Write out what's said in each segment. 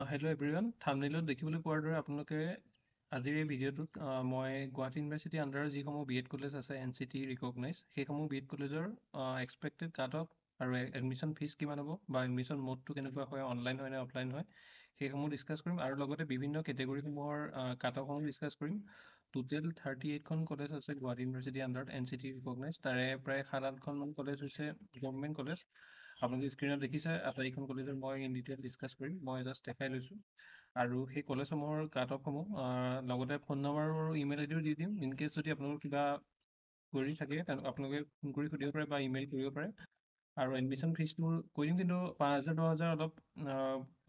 Hello' everyone, থাম্বনেইলত দেখিবলৈ পোৱাৰ দৰে আপোনালোকে আজিৰ এই ভিডিঅ'টোত মই গুৱাহাটী ইউনিভাৰ্চিটি আণ্ডাৰৰ যিসমূহ বি এড কলেজ আছে NCT ৰিকগনাইজ সেইসমূহ বি এড কলেজৰ এক্সপেক্টেড কাট অফ আৰু এডমিশ্যন ফিজ কিমান হ'ব বা এডমিশ্যন মোডটো কেনেকুৱা হয়, অনলাইন হয় নে অফলাইন হয় সেইসমূহ ডিছকাছ কৰিম আৰু লগতে বিভিন্ন কেটেগৰীসমূহৰ কাট অফসমূহ ডিছকাছ কৰিম। টোটেল 38খন কলেজ আছে গুৱাহাটী ইউনিভাৰ্চিটি আণ্ডাৰত NCT ৰিকগনাইজ, তাৰে প্ৰায় 7-8খনমান কলেজ হৈছে গভৰ্ণমেণ্ট কলেজ। আপোনালোকে স্ক্ৰীণত দেখিছে আটাইকেইখন কলেজৰ মই ইন ডিটেইল ডিছকাছ কৰিম। মই জাষ্ট দেখাই লৈছোঁ আৰু সেই কলেজসমূহৰ কাট অফসমূহ লগতে ফোন নম্বৰ আৰু ইমেইল আইডিও দি দিম। ইন কেছ যদি আপোনালোকৰ কিবা কুৱেৰি থাকে আপোনালোকে ফোন কৰি সুধিব পাৰে বা ইমেইল কৰিব পাৰে। আৰু এডমিশ্যন ফিজটো কৈ দিম, কিন্তু 5,000-10,000 অলপ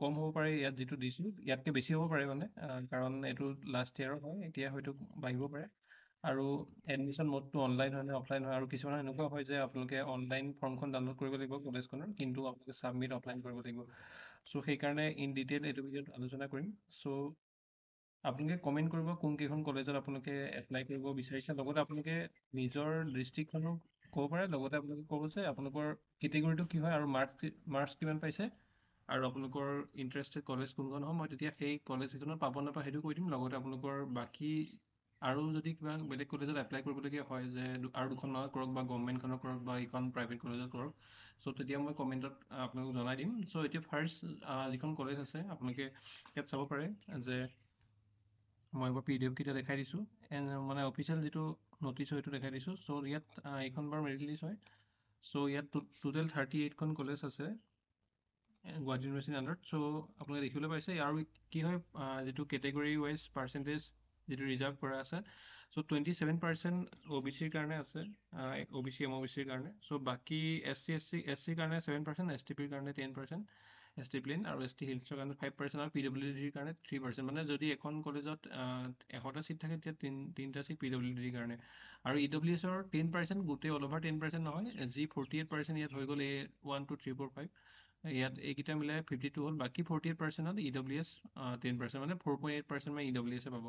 কম হ'ব পাৰে। ইয়াত যিটো দিছোঁ ইয়াতকৈ বেছি হ'ব পাৰে মানে, কাৰণ এইটো লাষ্ট ইয়েৰৰ হয়, এতিয়া হয়তো বাঢ়িব পাৰে। আৰু এডমিশ্যন মোডটো অনলাইন হয় নে অফলাইন হয়, আৰু কিছুমান এনেকুৱা হয় যে আপোনালোকে অনলাইন ফৰ্মখন ডাউনলোড কৰিব লাগিব কলেজখনৰ, কিন্তু আপোনালোকে ছাবমিট অফলাইন কৰিব লাগিব। চ' সেইকাৰণে ইন ডিটেইল এইটো ভিডিঅ'ত আলোচনা কৰিম। চ' আপোনালোকে কমেণ্ট কৰিব কোনকেইখন কলেজত আপোনালোকে এপ্লাই কৰিব বিচাৰিছে, লগতে আপোনালোকে নিজৰ ডিষ্ট্ৰিক্টখনো ক'ব পাৰে, লগতে আপোনালোকে ক'ব যে আপোনালোকৰ কেটেগৰীটো কি হয় আৰু মাৰ্কছ কিমান পাইছে আৰু আপোনালোকৰ ইণ্টাৰেষ্টেড কলেজ কোনখন হয়। মই তেতিয়া সেই কলেজ এখনত পাব নাপায় সেইটো কৈ দিম। লগতে আপোনালোকৰ বাকী আৰু যদি কিবা বেলেগ কলেজত এপ্লাই কৰিবলগীয়া হয় যে আৰু দুখনমানত কৰক বা গভৰ্ণমেণ্টখনত কৰক বা এইখন প্ৰাইভেট কলেজত কৰক, চ' তেতিয়া মই কমেণ্টত আপোনালোকক জনাই দিম। চ' এতিয়া ফাৰ্ষ্ট যিখন কলেজ আছে আপোনালোকে ইয়াত চাব পাৰে যে মই এবাৰ PDF কেইটা দেখাই দিছোঁ, মানে অফিচিয়েল যিটো নটিচ হয় সেইটো দেখাই দিছোঁ। চ' ইয়াত এইখন বাৰু মেৰিট লিষ্ট হয়। চ' ইয়াত টোটেল 38খন কলেজ আছে গুৱাহাটী ইউনিভাৰ্চিটিৰ আণ্ডাৰত। চ' আপোনালোকে দেখিবলৈ পাইছে আৰু কি হয়, যিটো কেটেগৰী ৱাইজ পাৰ্চেণ্টেজ যিটো ৰিজাৰ্ভ কৰা আছে, চ' 27% OBCৰ কাৰণে আছে, OBC MOBCৰ কাৰণে। চ' বাকী SCৰ কাৰণে 7%, STPৰ কাৰণে 10%, ST প্লেন আৰু ST হিলছৰ কাৰণে 5% আৰু PWDৰ কাৰণে 3%। মানে যদি এখন কলেজত 100টা চিট থাকে তেতিয়া 3টা চিট PWDৰ কাৰণে। আৰু EWSৰ 10%, গোটেই অল অভাৰ 10% নহয়, যি 48% ইয়াত হৈ গ'ল A1 2 3 4 5, ইয়াত এইকেইটা মিলাই 52 হ'ল। বাকী 48%ত EWS 10%, মানে 4.8% মানে EWS পাব।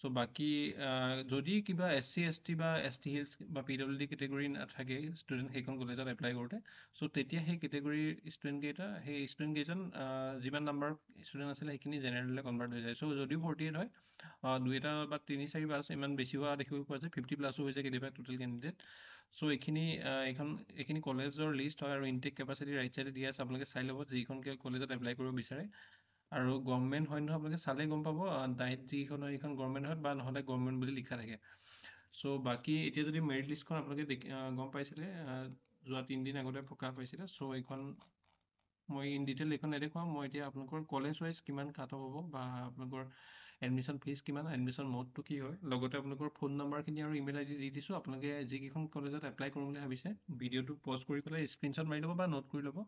চ' বাকী যদি কিবা SC ST বা ST হিলছ বা PWD কেটেগৰী নাথাকে ষ্টুডেণ্ট সেইখন কলেজত এপ্লাই কৰোঁতে, চ' তেতিয়া সেই কেটেগৰীৰ ষ্টুডেণ্টকেইজন যিমান নাম্বাৰ ষ্টুডেণ্ট আছিলে সেইখিনি জেনেৰেললৈ কনভাৰ্ট হৈ যায়। চ' যদিও 48 হয়, 2-এটা বা 3-4 বাছ ইমান বেছি হোৱা দেখিব পোৱা যায়, 50+ হৈ যায় কেতিয়াবা টোটেল কেণ্ডিডেট। চ' এইখিনি কলেজৰ লিষ্ট হয় আৰু ইনটেক কেপাচিটি ৰাইট চাইডে দিয়া আছে, আপোনালোকে চাই ল'ব যিখন কলেজত এপ্লাই কৰিব বিচাৰে। আৰু গভৰ্ণমেণ্ট হয় নহয় আপোনালোকে চালে গম পাব, ডাইট যিখন হয় সেইখন গভৰ্ণমেণ্ট হয় বা নহ'লে গভৰ্ণমেণ্ট বুলি লিখা থাকে। চ' বাকী এতিয়া যদি মেৰিট লিষ্টখন আপোনালোকে গম পাইছিলে, যোৱা 3 দিন আগতে প্ৰকাশ পাইছিলে। চ' এইখন মই ইন ডিটেইল এইখন নেদেখুৱাম। মই এতিয়া আপোনালোকৰ কলেজ ৱাইজ কিমান কাট অফ হ'ব বা আপোনালোকৰ এডমিশ্যন ফিজ কিমান, এডমিশ্যন মোডটো কি হয়, লগতে আপোনালোকৰ ফোন নাম্বাৰখিনি আৰু ইমেইল ID দি দিছোঁ। আপোনালোকে যিকেইখন কলেজত এপ্লাই কৰিম বুলি ভাবিছে ভিডিঅ'টো পজ কৰি পেলাই স্ক্ৰীণশ্বট মাৰি ল'ব বা নোট কৰি ল'ব।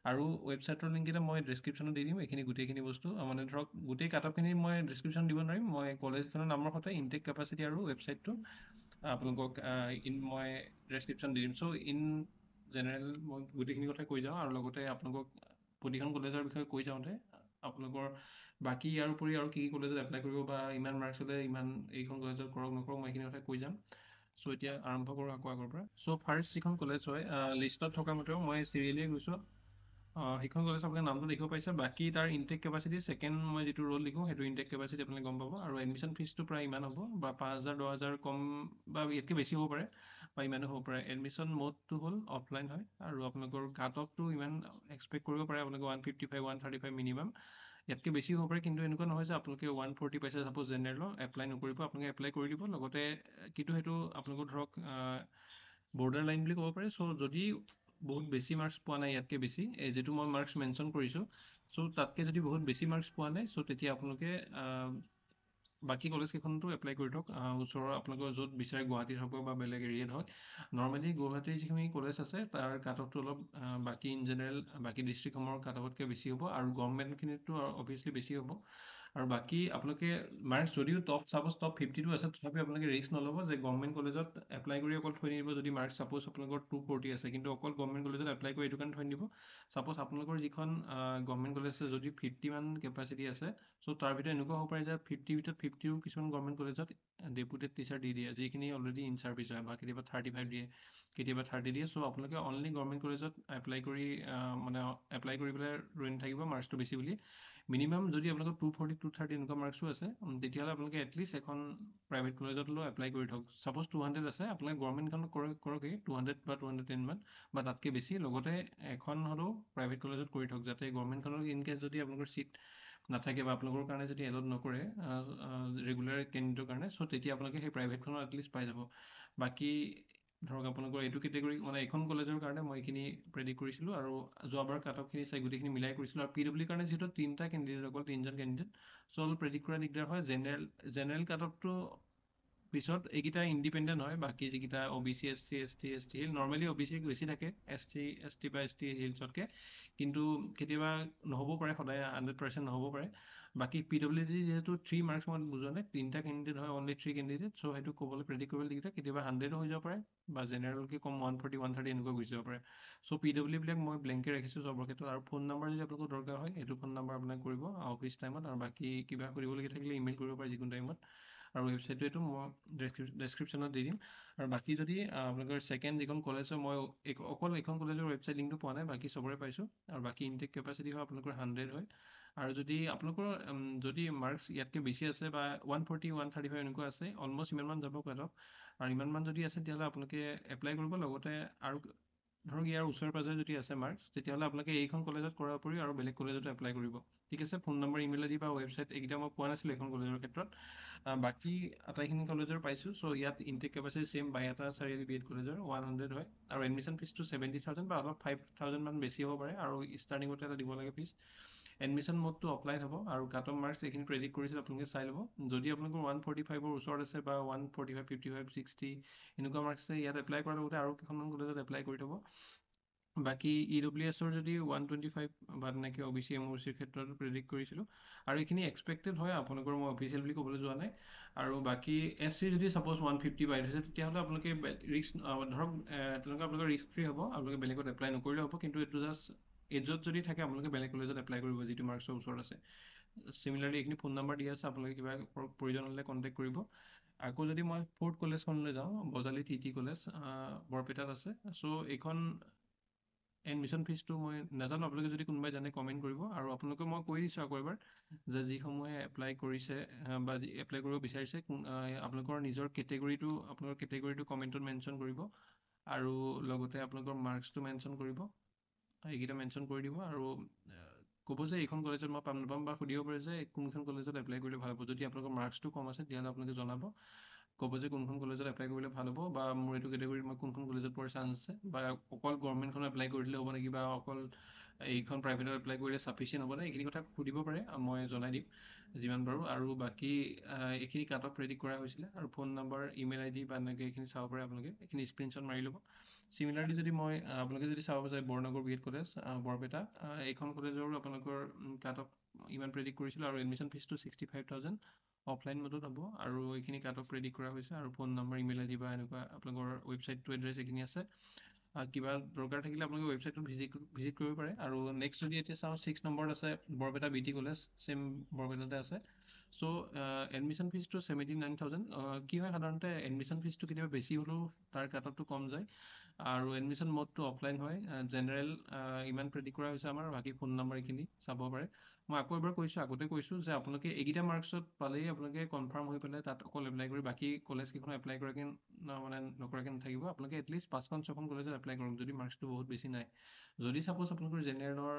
আৰু ৱেবছাইটৰ লিংককেইটা মই ডেছক্ৰিপশ্যনত দি দিম। এইখিনি গোটেইখিনি বস্তু মানে ধৰক গোটেই কাট অফখিনি মই ডেছক্ৰিপশ্যন দিব নোৱাৰিম। মই কলেজখনৰ নামৰ সৈতে ইনটেক কেপাচিটি আৰু ৱেবছাইটটো আপোনালোকক মই ডেছক্ৰিপশ্যন দি দিম। চ' ইন জেনেৰেল মই গোটেইখিনি কথা কৈ যাওঁ আৰু লগতে আপোনালোকক প্ৰতিখন কলেজৰ বিষয়ে কৈ যাওঁতে আপোনালোকৰ বাকী ইয়াৰ উপৰি আৰু কি কলেজত এপ্লাই কৰিব বা ইমান মাৰ্কছ হ'লে এইখন কলেজত কৰক নকৰক মই এইখিনি কথা কৈ যাম। চ' এতিয়া আৰম্ভ কৰোঁ আকৌ আগৰ পৰা। চ' ফাৰ্ষ্ট যিখন কলেজ হয় লিষ্টত থকা মতেও মই চিৰিয়েলিয়ে গৈছোঁ। সেইখন কলেজ আপোনালোকে নামটো দেখিব পাইছে। বাকী তাৰ ইনটেক কেপাচিটি ছেকেণ্ড মই যিটো ৰোল লিখোঁ সেইটো ইনটেক কেপাচিটি আপোনালোকে গম পাব। আৰু এডমিশ্যন ফিজটো প্ৰায় ইমান হ'ব বা 5,000-10,000 কম বা ইয়াতকৈ বেছি হ'ব পাৰে বা ইমানো হ'ব পাৰে। এডমিশ্যন মোডটো হ'ল অফলাইন হয় আৰু আপোনালোকৰ কাট অফটো ইমান এক্সপেক্ট কৰিব পাৰে আপোনালোকে 155 135 মিনিমাম, ইয়াতকৈ বেছি হ'ব পাৰে। কিন্তু এনেকুৱা নহয় যে আপোনালোকে 140 পাইছে ছাপ'জ জেনেৰেলৰ এপ্লাই নকৰিব, আপোনালোকে এপ্লাই কৰি দিব। লগতে কিন্তু সেইটো আপোনালোকৰ ধৰক বৰ্ডাৰ লাইন বুলি ক'ব পাৰে। চ' যদি বহুত বেছি মাৰ্কছ পোৱা নাই, ইয়াতকৈ বেছি যিটো মই মাৰ্কছ মেনশ্যন কৰিছোঁ, চ' তাতকৈ যদি বহুত বেছি মাৰ্কছ পোৱা নাই, চ' তেতিয়া আপোনালোকে বাকী কলেজ কেইখনতো এপ্লাই কৰি থওক। ওচৰৰ আপোনালোকৰ য'ত বিচাৰে, গুৱাহাটীত হওক বা বেলেগ এৰিয়াত হওক। নৰ্মেলি গুৱাহাটীৰ যিখিনি কলেজ আছে তাৰ কাট অফটো অলপ বাকী ইন জেনেৰেল বাকী ডিষ্ট্ৰিক্টসমূহৰ কাট অফতকৈ বেছি হ'ব আৰু গভৰ্ণমেণ্টখিনিতো অভিয়াছলি বেছি হ'ব। আৰু বাকী আপোনালোকে মাৰ্কছ যদিও ছাপ'জ টপ 52 আছে, তথাপিও আপোনালোকে ৰিস্ক নল'ব যে গভৰ্ণমেণ্ট কলেজত এপ্লাই কৰি অকল থৈ নিদিব। যদি মাৰ্কছ ছাপ'জ আপোনালোকৰ 240 আছে কিন্তু অকল গভৰ্ণমেণ্ট কলেজত এপ্লাই কৰি এইটো কাৰণে থৈ নিদিব, ছাপ'জ আপোনালোকৰ যিখন গভৰ্ণমেণ্ট কলেজ আছে যদি 50 মান কেপাচিটি আছে, চ' তাৰ ভিতৰত এনেকুৱা হ'ব পাৰে যে 50 ভিতৰত 50ও কিছুমান গভৰ্ণমেণ্ট কলেজত ডেপুটেড টিচাৰ দি দিয়ে যিখিনি অলৰেডি ইন চাৰ্ভিচ হয়, বা কেতিয়াবা 35 দিয়ে, কেতিয়াবা 30 দিয়ে। চ' আপোনালোকে অনলি গভৰ্ণমেণ্ট কলেজত এপ্লাই কৰি পেলাই ৰৈ নাথাকিব মাৰ্কছটো বেছি বুলি। মিনিমাম যদি আপোনালোকৰ 240 230 এনেকুৱা মাৰ্কছো আছে তেতিয়াহ'লে আপোনালোকে এটলিষ্ট এখন প্ৰাইভেট কলেজত হ'লেও এপ্লাই কৰি থওক ছাপ'জ 200 আছে আপোনালোকে গভৰ্ণমেণ্টখনত কৰকেই 200 বা 210 মান বা তাতকৈ বেছি লগতে এখন হ'লেও প্ৰাইভেট কলেজত কৰি থওক যাতে গভৰ্ণমেণ্টখনত ইনকেছ যদি আপোনালোকৰ ছিট নাথাকে বা আপোনালোকৰ কাৰণে যদি এলট নকৰে ৰেগুলাৰ কেণ্ডিডেটৰ কাৰণে চ' তেতিয়া আপোনালোকে সেই প্ৰাইভেটখনত এটলিষ্ট পাই যাব বাকী ধৰক আপোনালোকৰ এইটো কেটেগৰী মানে এইখন কলেজৰ কাৰণে মই এইখিনি প্ৰেডিক্ট কৰিছিলোঁ আৰু যোৱাবাৰ কাট অফখিনি চাই গোটেইখিনি মিলাই কৰিছিলোঁ আৰু PWৰ কাৰণে যিহেতু 3টা কেণ্ডিডেট অকল 3জন কেণ্ডিডেট চ' অলপ প্ৰেডিক্ট কৰা দিগদাৰ হয় জেনেৰেল কাট অফটো পিছত এইকেইটা ইণ্ডিপেণ্ডেণ্ট হয় বাকী যিকেইটা OBC SC ST ST hill normally OBC বেছি থাকে ST বা ST হিলছতকৈ কিন্তু কেতিয়াবা নহ'ব পাৰে সদায় 100% নহ'ব পাৰে বাকী PWD যেহেতু 3 মাৰ্কছ মই বুজোৱা নাই 3টা কেণ্ডিডেট হয় অনলি 3 কেণ্ডিডেট চ' সেইটো ক'বলৈ প্ৰেডিক্ট কৰিবলৈ দিগদাৰ কেতিয়াবা 100 হৈ যাব পাৰে বা জেনেৰেলকৈ কম 140 130 এনেকুৱা গুচি যাব পাৰে চ' PW বিলাক মই ব্লেংকে ৰাখিছোঁ চবৰ ক্ষেত্ৰত আৰু ফোন নাম্বাৰ যদি আপোনালোকৰ দৰকাৰ হয় এইটো ফোন নাম্বাৰ আপোনাক কৰিব অফিচ টাইমত আৰু বাকী কিবা কৰিবলগীয়া থাকিলে ইমেইল কৰিব পাৰে যিকোনো টাইমত আৰু ৱেবছাইটটো মই ডেছক্ৰিপশ্যনত দি দিম আৰু বাকী যদি আপোনালোকৰ ছেকেণ্ড যিখন কলেজ হয় মই অকল এইখন কলেজৰ ৱেবছাইট লিংকটো পোৱা নাই বাকী চবৰে পাইছোঁ আৰু বাকী ইনটেক কেপাচিটি হয় আপোনালোকৰ 100 হয় আৰু যদি আপোনালোকৰ যদি মাৰ্কছ ইয়াতকৈ বেছি আছে বা 140 135 এনেকুৱা আছে অলমষ্ট ইমানমান যাব কাট অফ আৰু ইমানমান যদি আছে তেতিয়াহ'লে আপোনালোকে এপ্লাই কৰিব লগতে আৰু ধৰক ইয়াৰ ওচৰে পাজৰে যদি আছে মাৰ্কছ তেতিয়াহ'লে আপোনালোকে এইখন কলেজত কৰাৰ উপৰিও আৰু বেলেগ কলেজতো এপ্লাই কৰিব ঠিক আছে ফোন নম্বৰ ইমেইল আইডি বা ৱেবছাইট এইকেইটা মই পোৱা নাছিলোঁ এইখন কলেজৰ ক্ষেত্ৰত বাকী আটাইখিনি কলেজৰ পাইছোঁ চ' ইয়াত intact capacity same Baihata Chariali BEd কলেজৰ 100 হয় আৰু এডমিশ্যন ফিজটো 70,000 বা অলপ 5,000 মান বেছি হ'ব পাৰে আৰু ষ্টাৰ্টিঙতে এটা দিব লাগে ফিজ এডমিশ্যন মোডটো অফলাইন হ'ব আৰু কাট অফ মাৰ্কছ এইখিনি প্ৰেডিক্ট কৰিছিল আপোনালোকে চাই ল'ব যদি আপোনালোকৰ 145ৰ ওচৰত আছে বা 145 55 60 এনেকুৱা মাৰ্কছ আছে ইয়াত এপ্লাই কৰাৰ লগতে আৰু কেইখনমান কলেজত এপ্লাই কৰি থ'ব বাকী EWSৰ যদি 125 বা তেনেকৈ OBC MOCৰ ক্ষেত্ৰত প্ৰেডিক্ট কৰিছিলোঁ আৰু এইখিনি এক্সপেক্টেড হয় আপোনালোকৰ মই অফিচিয়েল বুলি ক'বলৈ যোৱা নাই আৰু বাকী SC যদি ছাপ'জ 150 পাই থৈছে তেতিয়াহ'লে আপোনালোকে ৰিস্ক ধৰক তেনেকুৱা আপোনালোকৰ ৰিস্ক ফ্ৰী হ'ব আপোনালোকে বেলেগত এপ্লাই নকৰিলেও হ'ব কিন্তু এইটো জাষ্ট এজত যদি থাকে আপোনালোকে বেলেগ কলেজত এপ্লাই কৰিব যিটো মাৰ্কছৰ ওচৰত আছে চিমিলাৰলি এইখিনি ফোন নম্বৰ দিয়া আছে আপোনালোকে কিবা প্ৰয়োজন হ'লে কণ্টেক্ট কৰিব আকৌ যদি মই ফ'ৰ্থ কলেজখনলৈ যাওঁ বজালী TT কলেজ বৰপেটাত আছে চ' এইখন এডমিশ্যন ফিজটো মই নাজানো আপোনালোকে যদি কোনোবাই জানে কমেণ্ট কৰিব আৰু আপোনালোকে মই কৈ দিছোঁ আকৌ এবাৰ যে যিসমূহে এপ্লাই কৰিছে বা এপ্লাই কৰিব বিচাৰিছে আপোনালোকৰ নিজৰ কেটেগৰীটো কমেণ্টত মেনশ্যন কৰিব আৰু লগতে আপোনালোকৰ মাৰ্কছটো মেনশ্যন কৰিব এইকেইটা মেনশ্যন কৰি দিব আৰু ক'ব যে এইখন কলেজত মই পাম নাপাম বা সুধিব পাৰে যে কোনখন কলেজত এপ্লাই কৰিলে ভাল হ'ব যদি আপোনালোকৰ মাৰ্কছটো কম আছে তেতিয়াহ'লে আপোনালোকে জনাব ক'ব যে কোনখন কলেজত এপ্লাই কৰিলে ভাল হ'ব বা মোৰ এইটো কেটেগৰীত মই কোনখন কলেজত পোৱাৰ চান্স আছে বা অকল গভৰ্ণমেণ্টখন এপ্লাই কৰি দিলে হ'ব নেকি বা অকল এইখন প্ৰাইভেটত এপ্লাই কৰিলে চাফিচিয়েণ্ট হ'ব নে এইখিনি কথা সুধিব পাৰে মই জনাই দিম যিমান পাৰোঁ আৰু বাকী এইখিনি কাট অফ প্ৰেডিক্ট কৰা হৈছিলে আৰু ফোন নম্বৰ ইমেইল ID বা এনেকৈ এইখিনি চাব পাৰে আপোনালোকে এইখিনি স্ক্ৰীনশ্বট মাৰি ল'ব চিমিলাৰলি যদি মই আপোনালোকে যদি চাব যায় বৰনগৰ BEd কলেজ বৰপেটা এইখন কলেজৰো আপোনালোকৰ কাট অফ ইমান প্ৰেডিক্ট কৰিছিলোঁ আৰু এডমিশ্যন ফিজটো 65,000 অফলাইন মোডত হ'ব আৰু এইখিনি কাট অফ প্ৰেডিক্ট কৰা হৈছে আৰু ফোন নম্বৰ ইমেইল ID বা এনেকুৱা আপোনালোকৰ ৱেবছাইটটো এড্ৰেছ এইখিনি আছে কিবা দৰকাৰ থাকিলে আপোনালোকে ৱেবছাইটটো ভিজিট কৰিব পাৰে আৰু নেক্সট যদি এতিয়া চাওঁ 6 নম্বৰত আছে বৰপেটা BT কলেজ ছেইম বৰপেটাতে আছে চ' এডমিশ্যন ফিজটো 79,000 কি হয় সাধাৰণতে এডমিশ্যন ফিজটো কেতিয়াবা বেছি হ'লেও তাৰ কাট অফটো কম যায় আৰু এডমিশ্যন মোডটো অফলাইন হয় জেনেৰেল ইমান প্ৰেডিক্ট কৰা হৈছে আমাৰ বাকী ফোন নম্বৰ এইখিনি চাব পাৰে মই আকৌ এবাৰ আগতে কৈছোঁ যে আপোনালোকে এইকেইটা মাৰ্কছত পালেই আপোনালোকে কনফাৰ্ম হৈ পেলাই তাত অকল এপ্লাই কৰি বাকী কলেজকেইখন এপ্লাই কৰাকৈ মানে নকৰাকৈ নাথাকিব আপোনালোকে এটলিষ্ট 5খন 6খন কলেজত এপ্লাই কৰক যদি মাৰ্কছটো বহুত বেছি নাই যদি ছাপ'জ আপোনালোকৰ জেনেৰেলৰ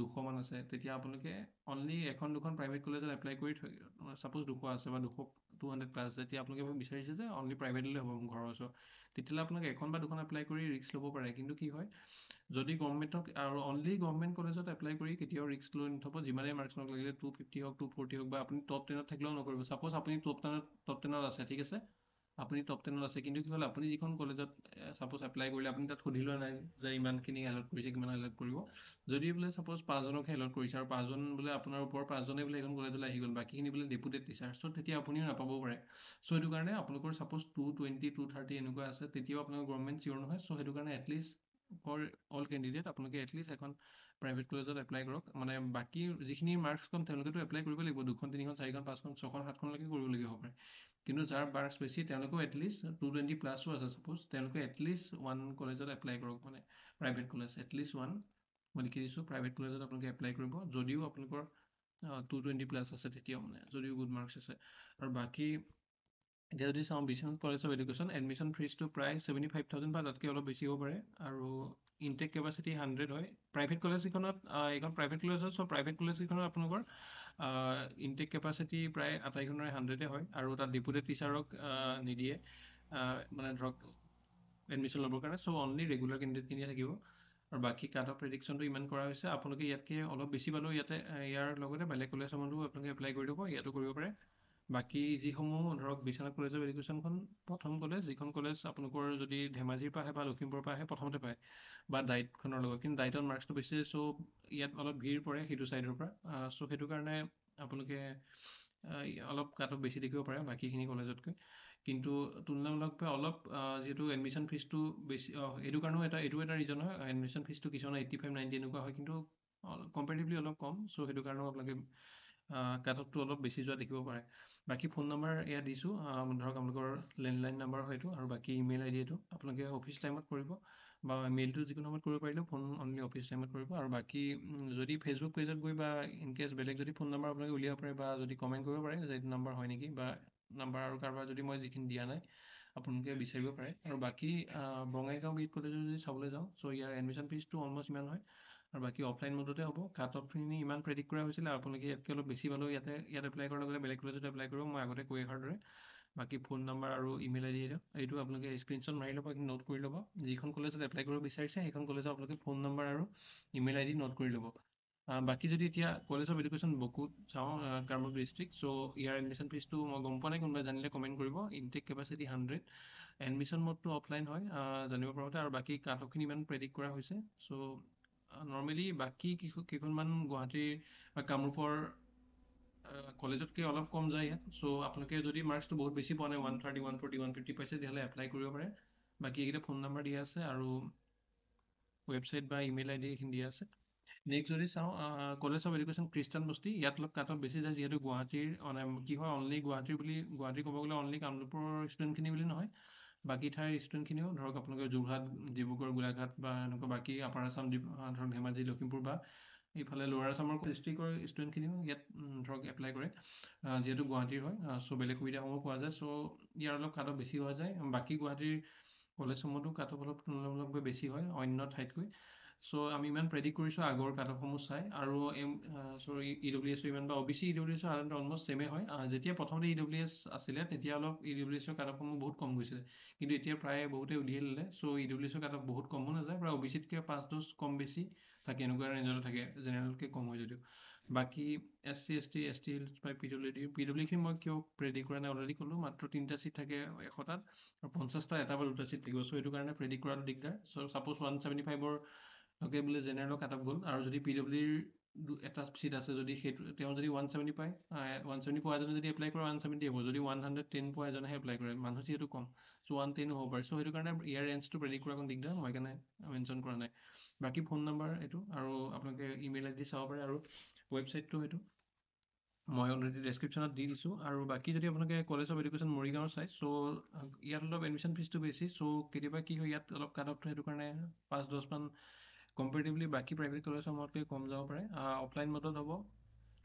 200 মান আছে তেতিয়া আপোনালোকে অনলি এখন দুখন প্ৰাইভেট কলেজত এপ্লাই কৰি ছাপ'জ 200 আছে বা 200 প্লাছ আছে তেতিয়া আপোনালোকে বিচাৰিছে যে অনলি প্ৰাইভেটলৈ হ'ব মোৰ ঘৰৰ ওচৰত তেতিয়াহ'লে আপোনালোকে এখন বা দুখন এপ্লাই কৰি ৰিস্ক ল'ব পাৰে কিন্তু কি হয় যদি গভৰ্ণমেণ্টক আৰু অনলি গভৰ্ণমেণ্ট কলেজত এপ্লাই কৰি কেতিয়াও ৰিস্ক লৈ নথ'ব যিমানেই মাৰ্কছ নহওক লাগিলে 250 হওক 240 হওক বা আপুনি টপ 10ত থাকিলেও নকৰিব ছাপ'জ আপুনি টপ 10ত আছে ঠিক আছে আপুনি টপ 10ত আছে কিন্তু কি হ'ল আপুনি যিখন কলেজত ছাপ'জ এপ্লাই কৰিলে আপুনি তাত সুধি লোৱা নাই যে ইমানখিনি এলট কৰিছে কিমান এলট কৰিব যদি বোলে ছাপ'জ 5জনকহে এলট কৰিছে আৰু 5জন বোলে আপোনাৰ ওপৰৰ 5জনে বোলে এইখন কলেজলৈ আহি গ'ল বাকীখিনি বোলে ডেপুটেড টিচাৰ চ' তেতিয়া আপুনিও নাপাবও পাৰে চ' সেইটো কাৰণে আপোনালোকৰ ছাপ'জ 220 230 এনেকুৱা আছে তেতিয়াও আপোনালোকৰ গভৰ্ণমেণ্ট চিয়ৰ নহয় চ' সেইটো কাৰণে এটলিষ্ট ফৰ অল কেণ্ডিডেট আপোনালোকে এটলিষ্ট এখন প্ৰাইভেট কলেজত এপ্লাই কৰক মানে বাকী যিখিনি মাৰ্কছ কম তেওঁলোকেতো এপ্লাই কৰিব লাগিব 2খন 3খন 4খন 5খন 6খন 7খনলৈকে কৰিবলগীয়া হ'ব পাৰে কিন্তু যাৰ মাৰ্কছ বেছি তেওঁলোকেও এটলিষ্ট 220 প্লাছো আছে ছাপ'জ তেওঁলোকে এটলিষ্ট 1 কলেজত এপ্লাই কৰক মানে প্ৰাইভেট কলেজ এটলিষ্ট 1 মই লিখি দিছোঁ প্ৰাইভেট কলেজত আপোনালোকে এপ্লাই কৰিব যদিও আপোনালোকৰ 220 প্লাছ আছে তেতিয়াও মানে যদিও গুড মাৰ্কছ আছে আৰু বাকী এতিয়া যদি চাওঁ Biswanath college of education admission ফিজটো প্ৰায় 75,000 বা তাতকৈ অলপ বেছি হ'ব পাৰে আৰু ইনটেক কেপাচিটি 100 হয় প্ৰাইভেট কলেজকেইখনত এইখন প্ৰাইভেট কলেজ হয় চ' প্ৰাইভেট কলেজকেইখনত আপোনালোকৰ ইনটেক কেপাচিটি প্ৰায় আটাইখনৰে 100 হয় আৰু তাত ডিপুটেড টিচাৰক নিদিয়ে মানে ধৰক এডমিশ্যন ল'বৰ কাৰণে চ' অনলি ৰেগুলাৰ কেণ্ডিডেটখিনিয়ে থাকিব আৰু বাকী কাট অফ প্ৰেডিকশ্যনটো ইমান কৰা হৈছে আপোনালোকে ইয়াতকৈ অলপ বেছি পালেও ইয়াতে ইয়াৰ লগতে বেলেগ কলেজসমূহতো আপোনালোকে এপ্লাই কৰি দিব ইয়াতো কৰিব পাৰে বাকী যিসমূহ ধৰক বিশ্বনাথ কলেজ অফ এডুকেশ্যনখন প্ৰথম কলেজ যিখন কলেজ আপোনালোকৰ যদি ধেমাজিৰ পৰা আহে বা লখিমপুৰৰ পৰা আহে প্ৰথমতে পায় বা ডাইটখনৰ লগত কিন্তু ডাইটত মাৰ্কছটো বেছি চ' ইয়াত অলপ ভিৰ পৰে সেইটো ছাইডৰ পৰা চ' সেইটো কাৰণে আপোনালোকে অলপ কাট অফ বেছি দেখিব পাৰে বাকীখিনি কলেজতকৈ কিন্তু তুলনামূলকভাৱে অলপ যিহেতু এডমিশ্যন ফিজটো বেছি এইটো কাৰণেও এইটো এটা ৰিজন হয় এডমিশ্যন ফিজটো কিছুমানে 85-90 এনেকুৱা হয় কিন্তু কম্পেৰেটিভলি অলপ কম চ' সেইটো কাৰণেও আপোনালোকে কাট অফটো অলপ বেছি যোৱা দেখিব পাৰে বাকী ফোন নম্বৰ এয়া দিছোঁ ধৰক আপোনালোকৰ লেণ্ডলাইন নাম্বাৰ হয়তো আৰু বাকী ইমেইল আই ডি এইটো আপোনালোকে অফিচ টাইমত কৰিব বা মেইলটো যিকোনো সময়ত কৰিব পাৰিলেও ফোন অনলি অফিচ টাইমত কৰিব আৰু বাকী যদি ফেচবুক পেজত গৈ বা ইনকেছ বেলেগ যদি ফোন নম্বৰ আপোনালোকে উলিয়াব পাৰে বা যদি কমেণ্ট কৰিব পাৰে যে এইটো নাম্বাৰ হয় নেকি বা নাম্বাৰ আৰু কাৰোবাৰ যদি মই যিখিনি দিয়া নাই আপোনালোকে বিচাৰিব পাৰে আৰু বাকী বঙাইগাঁও বিএড কলেজত যদি চাবলৈ যাওঁ চ' ইয়াৰ এডমিশ্যন ফিজটো অলমষ্ট ইমান হয় আৰু বাকী অফলাইন মোডতে হ'ব কাট অফখিনি ইমান প্ৰেডিক্ট কৰা হৈছিলে আপোনালোকে ইয়াতকৈ অলপ বেছি পালেও ইয়াত এপ্লাই কৰাৰ লগতে বেলেগ কলেজত এপ্লাই কৰিব মই আগতে কৈ অহাৰ দৰে বাকী ফোন নম্বৰ আৰু ইমেইল আই ডি এইটো আপোনালোকে স্ক্ৰীনশ্বট মাৰি ল'ব নোট কৰি ল'ব যিখন কলেজত এপ্লাই কৰিব বিচাৰিছে সেইখন কলেজত আপোনালোকে ফোন নম্বৰ আৰু ইমেইল আই ডি নোট কৰি ল'ব বাকী যদি এতিয়া কলেজ অফ এডুকেশ্যন বকুত চাওঁ কামৰূপ ডিষ্ট্ৰিক্ট চ' ইয়াৰ এডমিশ্যন ফিজটো মই গম পোৱা নাই কোনোবাই জানিলে কমেণ্ট কৰিব ইনটেক কেপাচিটি 100 এডমিশ্যন মোডটো অফলাইন হয় জানিব পৰামতে আৰু বাকী কাট অফখিনি ইমান প্ৰেডিক্ট কৰা হৈছে চ' নৰ্মেলি বাকী কেইখনমান গুৱাহাটীৰ বা কামৰূপৰ কলেজতকৈ অলপ কম যায় ইয়াত চ' আপোনালোকে যদি মাৰ্কছটো বহুত বেছি পোৱা নাই 130 140 150 পাইছে তেতিয়াহ'লে এপ্লাই কৰিব পাৰে বাকী এইকেইটা ফোন নম্বৰ দিয়া আছে আৰু ৱেবছাইট বা ইমেইল আই ডি এইখিনি দিয়া আছে নেক্সট যদি চাওঁ কলেজ অফ এডুকেশ্যন খ্ৰীষ্টান বস্তি ইয়াত অলপ কাট অফ বেছি যায় যিহেতু গুৱাহাটীৰ কি হয় অনলি গুৱাহাটী ক'ব গ'লে অনলি কামৰূপৰ ষ্টুডেণ্টখিনি বুলি নহয় বাকী ঠাইৰ ষ্টুডেণ্টখিনিও ধৰক আপোনালোকে যোৰহাট ডিব্ৰুগড় গোলাঘাট বা এনেকুৱা বাকী আপাৰ আছাম ধৰক ধেমাজি লখিমপুৰ বা এইফালে লোৱাৰ আছামৰ ডিষ্ট্ৰিক্টৰ ষ্টুডেণ্টখিনিও ইয়াত ধৰক এপ্লাই কৰে যিহেতু গুৱাহাটীৰ হয় চ' বেলেগ সুবিধাসমূহ পোৱা যায় চ' ইয়াৰ অলপ কাট অফ বেছি হোৱা যায় বাকী গুৱাহাটীৰ কলেজসমূহতো কাট অফ অলপ তুলনামূলকভাৱে বেছি হয় অন্য ঠাইতকৈ চ' আমি ইমান প্ৰেডিক্ট কৰিছোঁ আগৰ কাট অফসমূহ চাই আৰু EWS ইমান বা OBC EWS সাধাৰণতে অলমষ্ট ছেমে হয় যেতিয়া প্ৰথমতে EWS আছিলে তেতিয়া অলপ EWS কাট অফসমূহ বহুত কম গৈছিলে কিন্তু এতিয়া প্ৰায় বহুতে উলিয়াই ল'লে চ' EWS কাট অফ বহুত কমো নাযায় প্ৰায় OBCতকৈ 5-10 কম বেছি থাকে এনেকুৱা ৰেঞ্জতে থাকে জেনেৰেলতকৈ কম হয় যদিও বাকী SC ST ST বা PWD মই কিয় প্ৰেডিক্ট কৰা নাই অলৰেডি ক'লোঁ মাত্ৰ 3টা চিট থাকে 100টাত আৰু 50টা এটা বা 2টা চিট থাকিব চ' সেইটো কাৰণে প্ৰেডিক্ট কৰাটো দিগদাৰ চ' ছাপ'জ 175ৰ বোলে জেনেৰেলৰ কাট অফ গ'ল আৰু যদি PWDৰ এটা চিট আছে যদি সেইটো তেওঁ যদি 170 পায় 170 পোৱা এজনে যদি এপ্লাই কৰে 170 হ'ব যদি 110 পোৱা এজনেহে এপ্লাই কৰে মানুহ যিহেতু কম চ' 110 হ'ব পাৰে চ' সেইটো কাৰণে ইয়াৰ ৰেঞ্জটো প্ৰেডিক্ট কৰা অকণ দিগদাৰ মই সেইকাৰণে মেনশ্যন কৰা নাই বাকী ফোন নম্বৰ এইটো আৰু আপোনালোকে ইমেইল আই ডি চাব পাৰে আৰু ৱেবছাইটটো সেইটো মই অলৰেডি ডেছক্ৰিপশ্যনত দি দিছোঁ আৰু বাকী যদি আপোনালোকে কলেজ অফ এডুকেশ্যন মৰিগাঁও চাই চ' ইয়াত অলপ এডমিশ্যন ফিজটো বেছি চ' কেতিয়াবা কি হয় ইয়াত অলপ কাট অফটো সেইটো কাৰণে 5-10 মান কম্পেৰেটিভলি বাকী প্ৰাইভেট কলেজসমূহতকৈ কম যাব পাৰে অফলাইন মোডত হ'ব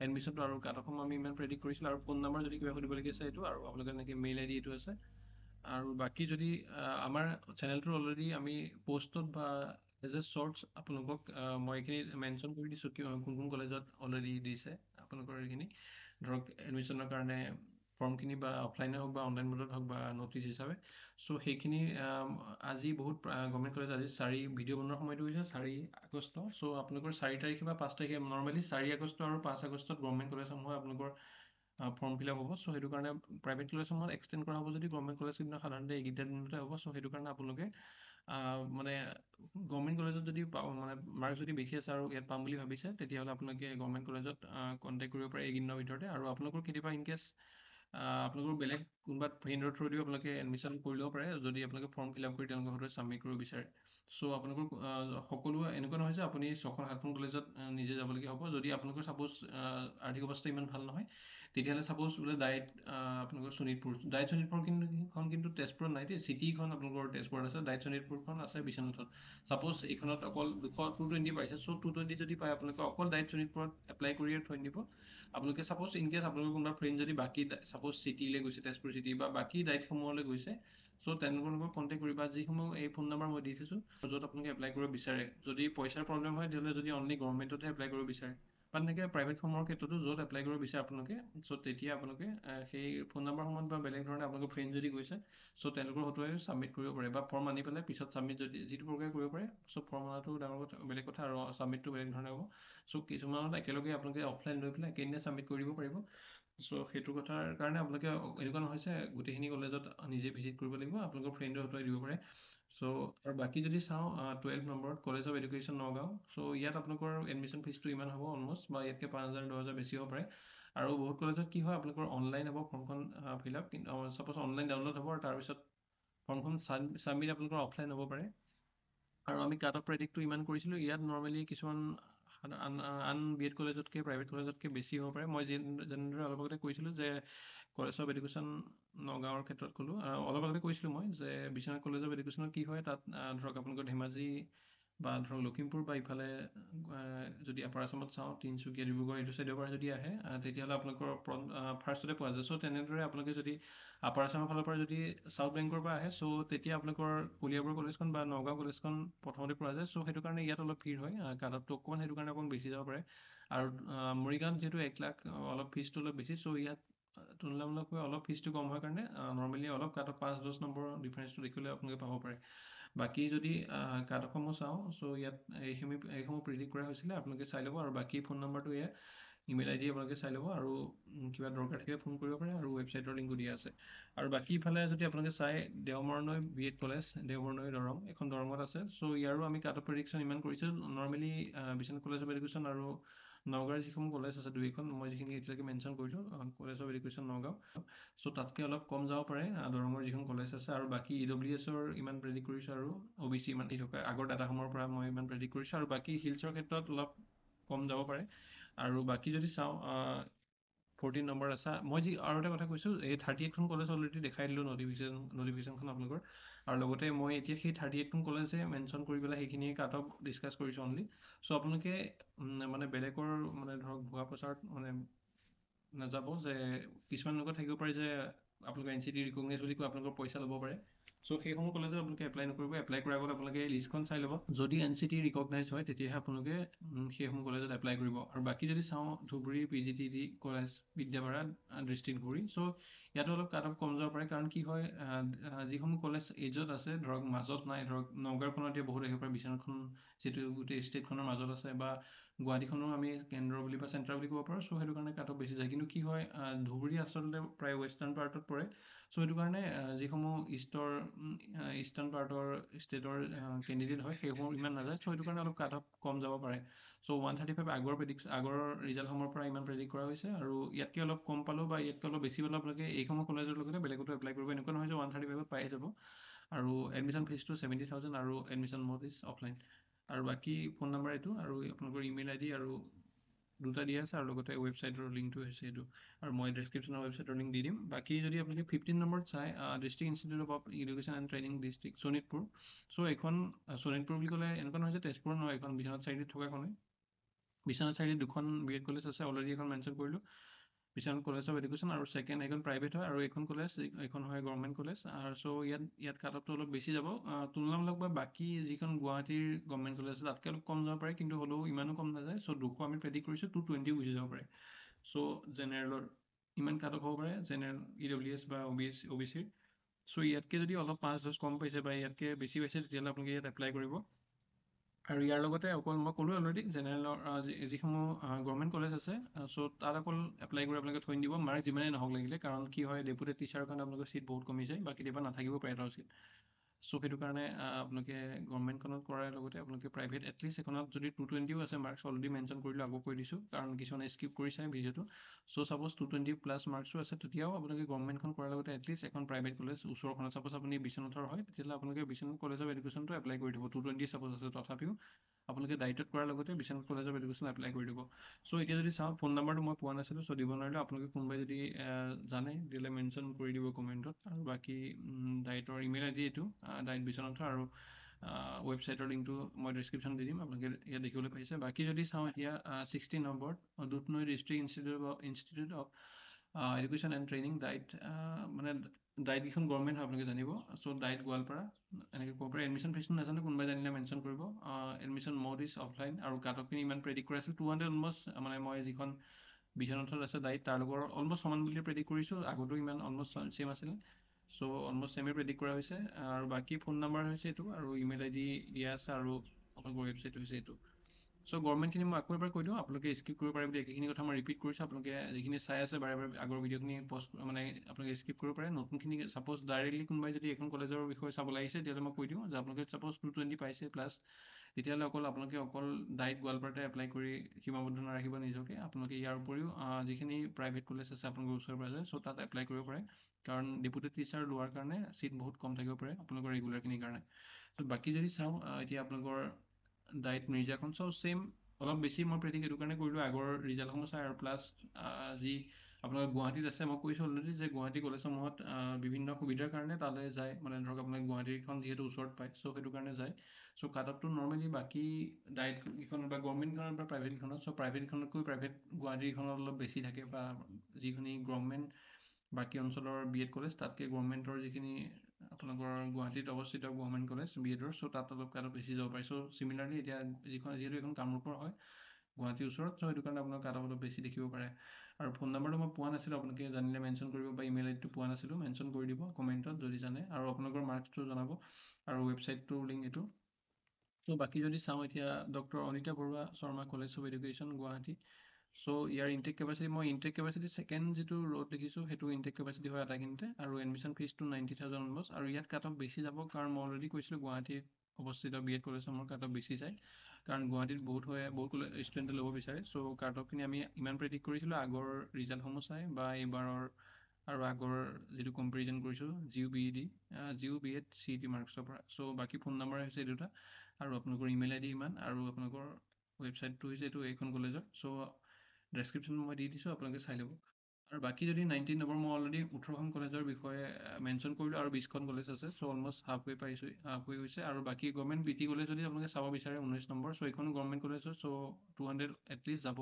এডমিশ্যনটো আৰু কাট অফসমূহ আমি ইমান প্ৰেডিক্ট কৰিছিলোঁ আৰু ফোন নম্বৰ যদি কিবা সুধিবলগীয়া আছে এইটো আৰু আপোনালোকে এনেকৈ মেইল আই ডি এইটো আছে আৰু বাকী যদি আমাৰ চেনেলটোৰ অলৰেডি আমি পষ্টত বা এজ এ শ্বৰ্টছ আপোনালোকক মই এইখিনি মেনশ্যন কৰি দিছোঁ কোন কোন কলেজত অলৰেডি দিছে আপোনালোকৰ এইখিনি ধৰক এডমিশ্যনৰ কাৰণে ফৰ্মখিনি বা অফলাইনে হওক বা অনলাইন মোডত হওক বা ন'টিছ হিচাপে চ' সেইখিনি আজি বহুত গভৰ্ণমেণ্ট কলেজ আজি ভিডিঅ' বনোৱাৰ সময়টো হৈছে 4 আগষ্ট চ' আপোনালোকৰ 4 তাৰিখে বা 5 তাৰিখে নৰ্মেলি 4 আগষ্ট আৰু 5 আগষ্টত গভৰ্ণমেণ্ট কলেজসমূহে আপোনালোকৰ ফৰ্ম ফিল আপ হ'ব চ' সেইটো কাৰণে প্ৰাইভেট কলেজসমূহত এক্সটেণ্ড কৰা হ'ব যদি গভৰ্ণমেণ্ট কলেজকেইটা সাধাৰণতে এইকেইটা দিনতে হ'ব চ' সেইটো কাৰণে আপোনালোকে মানে গভৰ্ণমেণ্ট কলেজত যদি মানে মাৰ্কছ যদি বেছি আছে আৰু ইয়াত পাম বুলি ভাবিছে তেতিয়াহ'লে আপোনালোকে গভৰ্ণমেণ্ট কলেজত কণ্টেক্ট কৰিব পাৰে এইকেইদিনৰ ভিতৰতে আৰু আপোনালোকৰ কেতিয়াবা ইনকেছ আপোনালোকৰ বেলেগ কোনোবা ফ্ৰেণ্ডৰ থ্ৰুদিও আপোনালোকে এডমিশ্যন কৰি ল'ব পাৰে যদি আপোনালোকে ফৰ্ম ফিল আপ কৰি তেওঁলোকৰ হাতত ছাবমিট কৰিব বিচাৰে চ' আপোনালোকৰ সকলো এনেকুৱা নহয় যে আপুনি 6-7খন কলেজত নিজে যাবলগীয়া হ'ব যদি আপোনালোকৰ ছাপ'জ আৰ্থিক অৱস্থা ইমান ভাল নহয় তেতিয়াহ'লে ছাপ'জ বোলে আপোনালোকৰ শোণিতপুৰখন কিন্তু তেজপুৰত নাই দেই চিটিখন আপোনালোকৰ তেজপুৰত আছে ডাইট শোণিতপুৰখন আছে বিশ্বনাথত ছাপ'জ এইখনত অকল 220 পাইছে চ' 220 যদি পায় আপোনালোকে অকল ডাইট শোণিতপুৰত এপ্লাই কৰিয়ে থৈ দিব আপোনালোকে ছাপ'জ ইন কেছ আপোনালোকৰ কোনোবা ফ্ৰেণ্ড যদি বাকী ছাপ'জ চিটিলৈ গৈছে, তেজপুৰ চিটি বা বাকী ডাইটসমূহলৈ গৈছে, চ' তেওঁলোকৰ লগত কণ্টেক্ট কৰিবা। যিসমূহ এই ফোন নাম্বাৰ মই দি থৈছোঁ, য'ত আপোনালোকে এপ্লাই কৰিব বিচাৰে। যদি পইচাৰ প্ৰব্লেম হয় তেতিয়াহ'লে যদি অনলি গভৰ্ণমেণ্টতহে এপ্লাই কৰিব বিচাৰে বা তেনেকৈ প্ৰাইভেট ফৰ্মৰ ক্ষেত্ৰতো য'ত এপ্লাই কৰিব বিচাৰে আপোনালোকে, চ' তেতিয়া আপোনালোকে সেই ফোন নাম্বাৰসমূহত বা বেলেগ ধৰণে আপোনালোকৰ ফ্ৰেণ্ড যদি গৈছে, চ' তেওঁলোকৰ হতুৱাই ছাবমিট কৰিব পাৰে বা ফৰ্ম আনি পেলাই পিছত ছাবমিট যদি যিটো প্ৰকাৰে কৰিব পাৰে। চ' ফৰ্ম অনাটো ডাঙৰ কথা, বেলেগ কথা, আৰু ছাবমিটটো বেলেগ ধৰণে হ'ব। চ' কিছুমানত একেলগে আপোনালোকে অফলাইন লৈ পেলাই একেদিনাই ছাবমিট কৰি দিব পাৰিব। চ' সেইটো কথাৰ কাৰণে আপোনালোকে এনেকুৱা নহয় যে গোটেইখিনি কলেজত নিজে ভিজিট কৰিব লাগিব, আপোনালোকৰ ফ্ৰেণ্ডে হতুৱাই দিব পাৰে। চ' আৰু বাকী যদি চাওঁ 12 নম্বৰত কলেজ অফ এডুকেশ্যন নগাঁও, চ' ইয়াত আপোনালোকৰ এডমিশ্যন ফিজটো ইমান হ'ব অলম'ষ্ট, বা ইয়াতকৈ 5,000 10,000 বেছি হ'ব পাৰে। আৰু বহুত কলেজত কি হয়, আপোনালোকৰ অনলাইন হ'ব ফৰ্মখন ফিল আপ, কিন্তু ছাপ'জ অনলাইন ডাউনলোড হ'ব আৰু তাৰপিছত ফৰ্মখন ছাবমিট আপোনালোকৰ অফলাইন হ'ব পাৰে। আৰু আমি কাট অফ প্ৰেডিক্টটো ইমান কৰিছিলোঁ, ইয়াত নৰ্মেলি কিছুমান আন বি এড কলেজতকৈ প্ৰাইভেট কলেজতকৈ বেছি হ'ব পাৰে। মই যেনেদৰে অলপ আগতে কৈছিলোঁ যে কলেজ অফ এডুকেশ্যন নগাঁৱৰ ক্ষেত্ৰত ক'লোঁ, অলপ আগতে কৈছিলোঁ মই যে বিশ্বনাথ কলেজ অফ এডুকেশ্যনত কি হয়, তাত ধৰক আপোনালোকৰ ধেমাজি বা ধৰক লখিমপুৰ বা ইফালে যদি আপাৰ আছামত চাওঁ তিনিচুকীয়া, ডিব্ৰুগড় এইটো চাইডৰ পৰা যদি আহে, তেতিয়াহ'লে আপোনালোকৰ ফাৰ্ষ্টতে পোৱা যায়। চ' তেনেদৰে আপোনালোকে যদি আপাৰ আছামৰ ফালৰ পৰা যদি চাউথ বেংকৰ পৰা আহে, চ' তেতিয়া আপোনালোকৰ কলিয়াবৰ কলেজখন বা নগাঁও কলেজখন প্ৰথমতে পোৱা যায়। চ' সেইটো কাৰণে ইয়াত অলপ ভিৰ হয়, কাট অফটো অকণমান সেইটো কাৰণে অকণমান বেছি যাব পাৰে। আৰু মৰিগাঁৱত যিহেতু 1 লাখ অলপ ফিজটো অলপ বেছি, চ' ইয়াত তুলনামূলকভাৱে অলপ ফিজটো কম হোৱাৰ কাৰণে নৰ্মেলি অলপ কাট অফ 5-10 নম্বৰৰ ডিফাৰেঞ্চটো দেখিবলৈ আপোনালোকে পাব পাৰে। বাকী যদি কাট অফসমূহ চাওঁ, চ' ইয়াত এইসমূহ প্ৰিডিক্ট কৰা হৈছিলে, আপোনালোকে চাই ল'ব। আৰু বাকী ফোন নম্বৰটো এয়া, ইমেইল ID আপোনালোকে চাই ল'ব, আৰু কিবা দৰকাৰ থাকিলে ফোন কৰিব পাৰে, আৰু ৱেবছাইটৰ লিংকো দিয়া আছে। আৰু বাকী ইফালে যদি আপোনালোকে চাই দেওমৰনৈ BEd কলেজ, দেওমৰনৈ দৰং, এখন দৰঙত আছে। চ' ইয়াৰো আমি কাট অফ প্ৰেডিকশ্যন ইমান কৰিছোঁ। Normally Biswanath college of education আৰু নগাঁৱৰ যিসমূহ কলেজ আছে দুইখন, মই যিখিনি এতিয়ালৈকে মেনশ্যন কৰিছোঁ, কলেজ অফ এডুকেশ্যন নগাঁও, চ' তাতকৈ অলপ কম যাব পাৰে দৰঙৰ যিখন কলেজ আছে। আৰু বাকী EWSৰ ইমান প্ৰেডিক্ট কৰিছোঁ, আৰু OBC ইমান দি থকা আগৰ ডাটাসমূহৰ পৰা মই ইমান প্ৰেডিক্ট কৰিছোঁ। আৰু বাকী হিলছৰ ক্ষেত্ৰত অলপ কম যাব পাৰে। আৰু বাকী যদি চাওঁ 14 নম্বৰ আছে। মই আৰু এটা কথা কৈছোঁ, এই 38খন কলেজ অলৰেডি দেখাই দিলোঁ নটিফিকেশ্যনখন আপোনালোকৰ। আৰু লগতে মই এতিয়া সেই 38খন কলেজে মেনশ্যন কৰি পেলাই সেইখিনি কাট অফ ডিছকাছ কৰিছোঁ অনলি। চ' আপোনালোকে মানে বেলেগৰ মানে ধৰক ভুৱা প্ৰচাৰত মানে নাযাব, যে কিছুমান এনেকুৱা থাকিব পাৰে যে আপোনালোকৰ NCT ৰিকগনাইজ বুলি কৈ আপোনালোকৰ পইচা ল'ব পাৰে। চ' সেইসমূহ কলেজত আপোনালোকে এপ্লাই নকৰিব। এপ্লাই কৰাৰ আগত আপোনালোকে লিষ্টখন চাই ল'ব, যদি NCT ৰিকগনাইজ হয় তেতিয়াহে আপোনালোকে সেইসমূহ কলেজত এপ্লাই কৰিব। আৰু বাকী যদি চাওঁ Dhubri PGTD college, Bidyabara district Dhubri, so' ইয়াতো অলপ কাট অফ কম যাব পাৰে। কাৰণ কি হয়, যিসমূহ কলেজ এজত আছে, ধৰক মাজত নাই, ধৰক নগাঁওখনত এতিয়া বহুত আহিব পাৰে, বিশ্বনাথখন যিহেতু গোটেই ষ্টেটখনৰ মাজত আছে, বা গুৱাহাটীখনো আমি কেন্দ্ৰ বুলি বা চেণ্টাৰ বুলি ক'ব পাৰোঁ। চ' সেইটো কাৰণে কাট অফ বেছি যায়। কিন্তু কি হয়, ধুবুৰী আচলতে প্ৰায় ৱেষ্টাৰ্ণ পাৰ্টত পৰে। চ' সেইটো কাৰণে যিসমূহ ইষ্টাৰ্ণ পাৰ্টৰ ষ্টেটৰ কেণ্ডিডেট হয়, সেইসমূহ ইমান নাযায়। চ' সেইটো কাৰণে অলপ কাট অফ কম যাব পাৰে। চ' 135 আগৰ ৰিজাল্টসমূহৰ পৰা ইমান প্ৰেডিক্ট কৰা হৈছে। আৰু ইয়াতকৈ অলপ কম পালেও বা ইয়াতকৈ অলপ বেছি পালেও আপোনালোকে এইসমূহ কলেজৰ লগতে বেলেগতো এপ্লাই কৰিব। এনেকুৱা নহয় যে 135ত পাই যাব। আৰু এডমিশ্যন ফিজটো 70,000, আৰু এডমিশ্যন মোড ইজ অফলাইন। আৰু বাকী ফোন নাম্বাৰ এইটো, আৰু আপোনালোকৰ ইমেইল ID আৰু দুটা দিয়া আছে, আৰু লগতে ৱেবছাইটৰ লিংকটো হৈছে এইটো। আৰু মই ডেছক্ৰিপশ্যনৰ ৱেবছাইটৰ লিংক দি দিম। বাকী যদি আপোনালোকে 15 নম্বৰত চাই district institute of education and training district Sonitpur. So' এইখন শোণিতপুৰ বুলি ক'লে এনেকুৱা নহয় যে তেজপুৰ নহয়, এইখন বিশ্বনাথ চাৰিআলিত থকাখনেই। বিশ্বনাথ চাৰিআলিত দুখন BEd কলেজ আছে, অলৰেডি এখন মেনশ্যন কৰিলোঁ, বিশ্বনাথ কলেজ অফ এডুকেশ্যন, আৰু ছেকেণ্ড এইখন প্ৰাইভেট হয়, আৰু এইখন কলেজ এইখন হয় গভৰ্ণমেণ্ট কলেজ। আৰু চ' ইয়াত কাট অফটো অলপ বেছি যাব, তুলনামূলকভাৱে বাকী যিখন গুৱাহাটীৰ গভৰ্ণমেণ্ট কলেজ আছে তাতকৈ অলপ কম যাব পাৰে, কিন্তু হ'লেও ইমানো কম নাযায়। চ' 200 আমি প্ৰেডিক্ট কৰিছোঁ, 220 গুচি যাব পাৰে। চ' জেনেৰেলৰ ইমান কাট অফ হ'ব পাৰে, জেনেৰেল EWS বা OBC। চ' ইয়াতকৈ যদি অলপ 5-10 কম পাইছে বা ইয়াতকৈ বেছি পাইছে, তেতিয়াহ'লে আপোনালোকে ইয়াত এপ্লাই কৰিব। আৰু ইয়াৰ লগতে অকল মই ক'লোঁ অলৰেডি, জেনেৰেলৰ যিসমূহ গভৰ্ণমেণ্ট কলেজ আছে, চ' তাত অকল এপ্লাই কৰি আপোনালোকে থৈ দিব, মাৰ্ক যিমানেই নহওক লাগিলে। কাৰণ কি হয়, ডেপুটেড টিচাৰৰ কাৰণে আপোনালোকৰ ছিট বহুত কমি যায়, বা কেতিয়াবা নাথাকিব পাৰে এটাও ছিট। চ' সেইটো কাৰণে আপোনালোকে গভৰ্ণমেণ্টখনত কৰাৰ লগতে আপোনালোকে প্ৰাইভেট এটলিষ্ট এখনত যদি 220ও আছে মাৰ্কছ, অলৰেডি মেনশ্যন কৰিলোঁ, আকৌ কৈ দিছোঁ, কাৰণ কিছুমানে স্কিপ কৰি চায় ভিডিঅ'টো। চ' ছাপ'জ 220+ মাৰ্কছো আছে, তেতিয়াও আপোনালোকে গভৰ্ণমেণ্টখন কৰাৰ লগতে এটলিষ্ট এখন প্ৰাইভেট কলেজ ওচৰখনত, ছাপ'জ আপুনি বিশ্বনাথৰ হয়, তেতিয়াহ'লে আপোনালোকে বিশ্বনাথ কলেজ অফ এডুকেশ্যনটো এপ্লাই কৰি দিব। 220 ছাপ'জ আছে, তথাপিও আপোনালোকে দায়িত্বত কৰাৰ লগতে Biswanath college of education apply কৰি দিব। চ' এতিয়া যদি চাওঁ, ফোন নাম্বাৰটো মই পোৱা নাছিলোঁ, চ' দিব নোৱাৰিলোঁ। আপোনালোকে কোনোবাই যদি জানে তেতিয়াহ'লে মেনশ্যন কৰি দিব কমেণ্টত। আৰু বাকী ডাইটৰ ইমেইল ID এইটো, ডাইট বিশ্বনাথৰ, আৰু ৱেবছাইটৰ লিংকটো মই ডেছক্ৰিপশ্যন দি দিম, আপোনালোকে ইয়াত দেখিবলৈ পাইছে। বাকী যদি চাওঁ এতিয়া 16 নম্বৰত Dudhnai district institute of education and training DIET, মানে ডাইট কেইখন গভৰ্ণমেণ্ট হয় আপোনালোকে জানিব। চ' ডাইট গোৱালপাৰা এনেকৈ ক'ব পাৰে। এডমিশ্যন ফিজটো নাজানো, কোনোবাই জানিলে মেনশ্যন কৰিব। এডমিশ্যন মোড ইজ অফলাইন আৰু কাট অফখিনি ইমান প্ৰেডিক্ট কৰা আছিল 200 অলমষ্ট, মানে মই যিখন বিশ্বনাথত আছে ডাইট তাৰ লগত অলমষ্ট সমান বুলি প্ৰেডিক্ট কৰিছোঁ, আগতো ইমান অলমষ্ট ছেম আছিলে। চ' অলমষ্ট ছেমে প্ৰেডিক্ট কৰা হৈছে। আৰু বাকী ফোন নাম্বাৰ হৈছে এইটো আৰু ইমেইল আইডি দিয়া আছে আৰু আপোনালোকৰ ৱেবছাইট হৈছে এইটো। চ' গভৰ্ণমেণ্টখিনি মই আকৌ এবাৰ কৈ দিওঁ, আপোনালোকে স্কিপ কৰিব পাৰে বুলি একেখিনি কথা মই ৰিপিট কৰিছোঁ। আপোনালোকে যিখিনি চাই আছে বাৰে বাৰে আগৰ ভিডিঅ'খিনি মানে আপোনালোকে স্কিপ কৰিব পাৰে। নতুনখিনি ছাপ'জ ডাইৰেক্টলি কোনোবাই যদি এখন কলেজৰ বিষয়ে চাবলৈ আহিছে তেতিয়াহ'লে মই কৈ দিওঁ যে আপোনালোকে ছাপ'জ 220 পাইছে প্লাছ, তেতিয়াহ'লে আপোনালোকে অকল ডাইট গোৱালপাৰাতে এপ্লাই কৰি সীমাবদ্ধ নাৰাখিব নিজকে। আপোনালোকে ইয়াৰ উপৰিও যিখিনি প্ৰাইভেট কলেজ আছে আপোনালোকৰ ওচৰে পাজৰে, চ' তাত এপ্লাই কৰিব পাৰে। কাৰণ ডেপুটি টিচাৰ লোৱাৰ কাৰণে চিট বহুত কম থাকিব পাৰে আপোনালোকৰ ৰেগুলাৰখিনিৰ কাৰণে। ত' বাকী যদি চাওঁ এতিয়া আপোনালোকৰ ডাইট মিৰ্জাখন, চ' ছেম অলপ বেছি মই প্ৰেডিক্ট এইটো কাৰণে কৰিলোঁ আগৰ ৰিজাল্টসমূহ চাই, আৰু প্লাছ যি আপোনালোকৰ গুৱাহাটীত আছে, মই কৈছোঁ অলৰেডি যে গুৱাহাটী কলেজসমূহত বিভিন্ন সুবিধাৰ কাৰণে তালৈ যায়, মানে ধৰক আপোনাক গুৱাহাটীখন যিহেতু ওচৰত পায়, চ' সেইটো কাৰণে যায়। চ' কাট অফটো নৰ্মেলি বাকী ডাইটকেইখনত বা গভৰ্ণমেণ্টখনত বা প্ৰাইভেটখনত, চ' প্ৰাইভেটখনতকৈ প্ৰাইভেট গুৱাহাটীখনত অলপ বেছি থাকে, বা যিখিনি গভৰ্ণমেণ্ট বাকী অঞ্চলৰ BEd কলেজ তাতকৈ গভৰ্ণমেণ্টৰ যিখিনি আপোনালোকৰ গুৱাহাটীত অৱস্থিত গভৰ্ণমেণ্ট কলেজ BEdৰ, চ' তাত অলপ কাট অফ বেছি যাব পাৰে। চ' চিমিলাৰলি এতিয়া যিহেতু এখন কামৰূপৰ হয় গুৱাহাটীৰ ওচৰত, চ' সেইটো কাৰণে আপোনাৰ কাট অফ অলপ বেছি দেখিব পাৰে। আৰু ফোন নাম্বাৰটো মই পোৱা নাছিলোঁ, আপোনালোকে জানিলে মেনশ্যন কৰিব, বা ইমেইল আইডিটো পোৱা নাছিলোঁ, মেনশ্যন কৰি দিব কমেণ্টত যদি জানে, আৰু আপোনালোকৰ মাৰ্কছটো জনাব, আৰু ৱেবছাইটটোৰ লিংক এইটো। চ' বাকী যদি চাওঁ এতিয়া doctor Anita Baruah Sharma college of education Guwahati, so' ইয়াৰ ইনটেক কেপাচিটি, মই ইনটেক কেপাচিটি ছেকেণ্ড যিটো ৰ'ড দেখিছোঁ সেইটো ইনটেক কেপাচিটি হয় আটাইখিনিতে, আৰু এডমিশ্যন ফিজটো 90,000 অলমষ্ট। আৰু ইয়াত কাট অফ বেছি যাব, কাৰণ মই অলৰেডি কৈছিলোঁ গুৱাহাটীত অৱস্থিত BEd কলেজসমূহৰ কাট অফ বেছি যায়, কাৰণ গুৱাহাটীত বহুত ষ্টুডেণ্টে ল'ব বিচাৰে। চ' কাট অফখিনি আমি ইমান প্ৰেডিক্ট কৰিছিলোঁ আগৰ ৰিজাল্টসমূহ চাই, বা এইবাৰৰ আৰু আগৰ যিটো কম্পেৰিজন কৰিছোঁ জিউ BEd CET মাৰ্কছৰ পৰা। চ' বাকী ফোন নাম্বাৰ হৈছে এই দুটা, আৰু আপোনালোকৰ ইমেইল আইডি ইমান, আৰু আপোনালোকৰ ৱেবছাইটটো হৈছে এইখন কলেজৰ। চ' ডেছক্ৰিপশ্যন মই দি দিছোঁ, আপোনালোকে চাই ল'ব। আৰু বাকী যদি 19 নম্বৰ, মই অলৰেডি 18খন কলেজৰ বিষয়ে মেনশ্যন কৰিলোঁ, আৰু 20খন কলেজ আছে, চ' অলমষ্ট হাফৱে হৈছে। আৰু বাকী গভৰ্ণমেণ্ট BT কলেজ যদি আপোনালোকে চাব বিচাৰে 19 নম্বৰ, চ' এইখন গভৰ্ণমেণ্ট কলেজ হয়, চ' 200 এটলিষ্ট যাব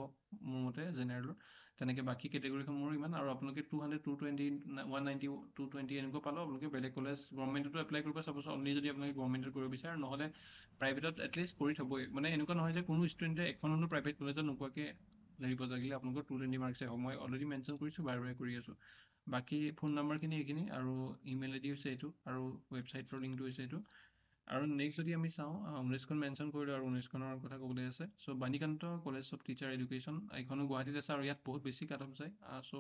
মোৰ মতে জেনেৰেলৰ। তেনেকৈ বাকী কেটেগৰীসমূহৰ ইমান, আৰু আপোনালোকে 200, 220, 190, 220 এনেকুৱা পালেও আপোনালোকে বেলেগ কলেজ গভৰ্ণমেণ্টতো এপ্লাই কৰিব, চাপ'জ অনলি যদি আপোনালোকে গভৰ্ণমেণ্টত কৰিব বিচাৰে, নহ'লে প্ৰাইভেটত এটলিষ্ট কৰি থ'বই। মানে এনেকুৱা নহয় যে কোনো ষ্টুডেণ্টে এখন হ'লেও প্ৰাইভেট কলেজত নোপোৱাকৈ হেৰিব লাগিলে আপোনালোকৰ 220 মাৰ্কছে হওক, মই অলৰেডি মেনশ্যন কৰিছোঁ, বাৰে বাৰে কৰি আছোঁ। বাকী ফোন নাম্বাৰখিনি এইখিনি, আৰু ইমেইল আইডি হৈছে এইটো, আৰু ৱেবছাইটৰ লিংকটো হৈছে এইটো। আৰু নেক্সট যদি আমি চাওঁ 19খন মেনশ্যন কৰিলোঁ, আৰু 19খনৰ কথা ক'বলৈ আছে। So' Banikanta college of teacher education, এইখনো গুৱাহাটীত আছে, আৰু ইয়াত বহুত বেছি কাট অফ যায়। চ'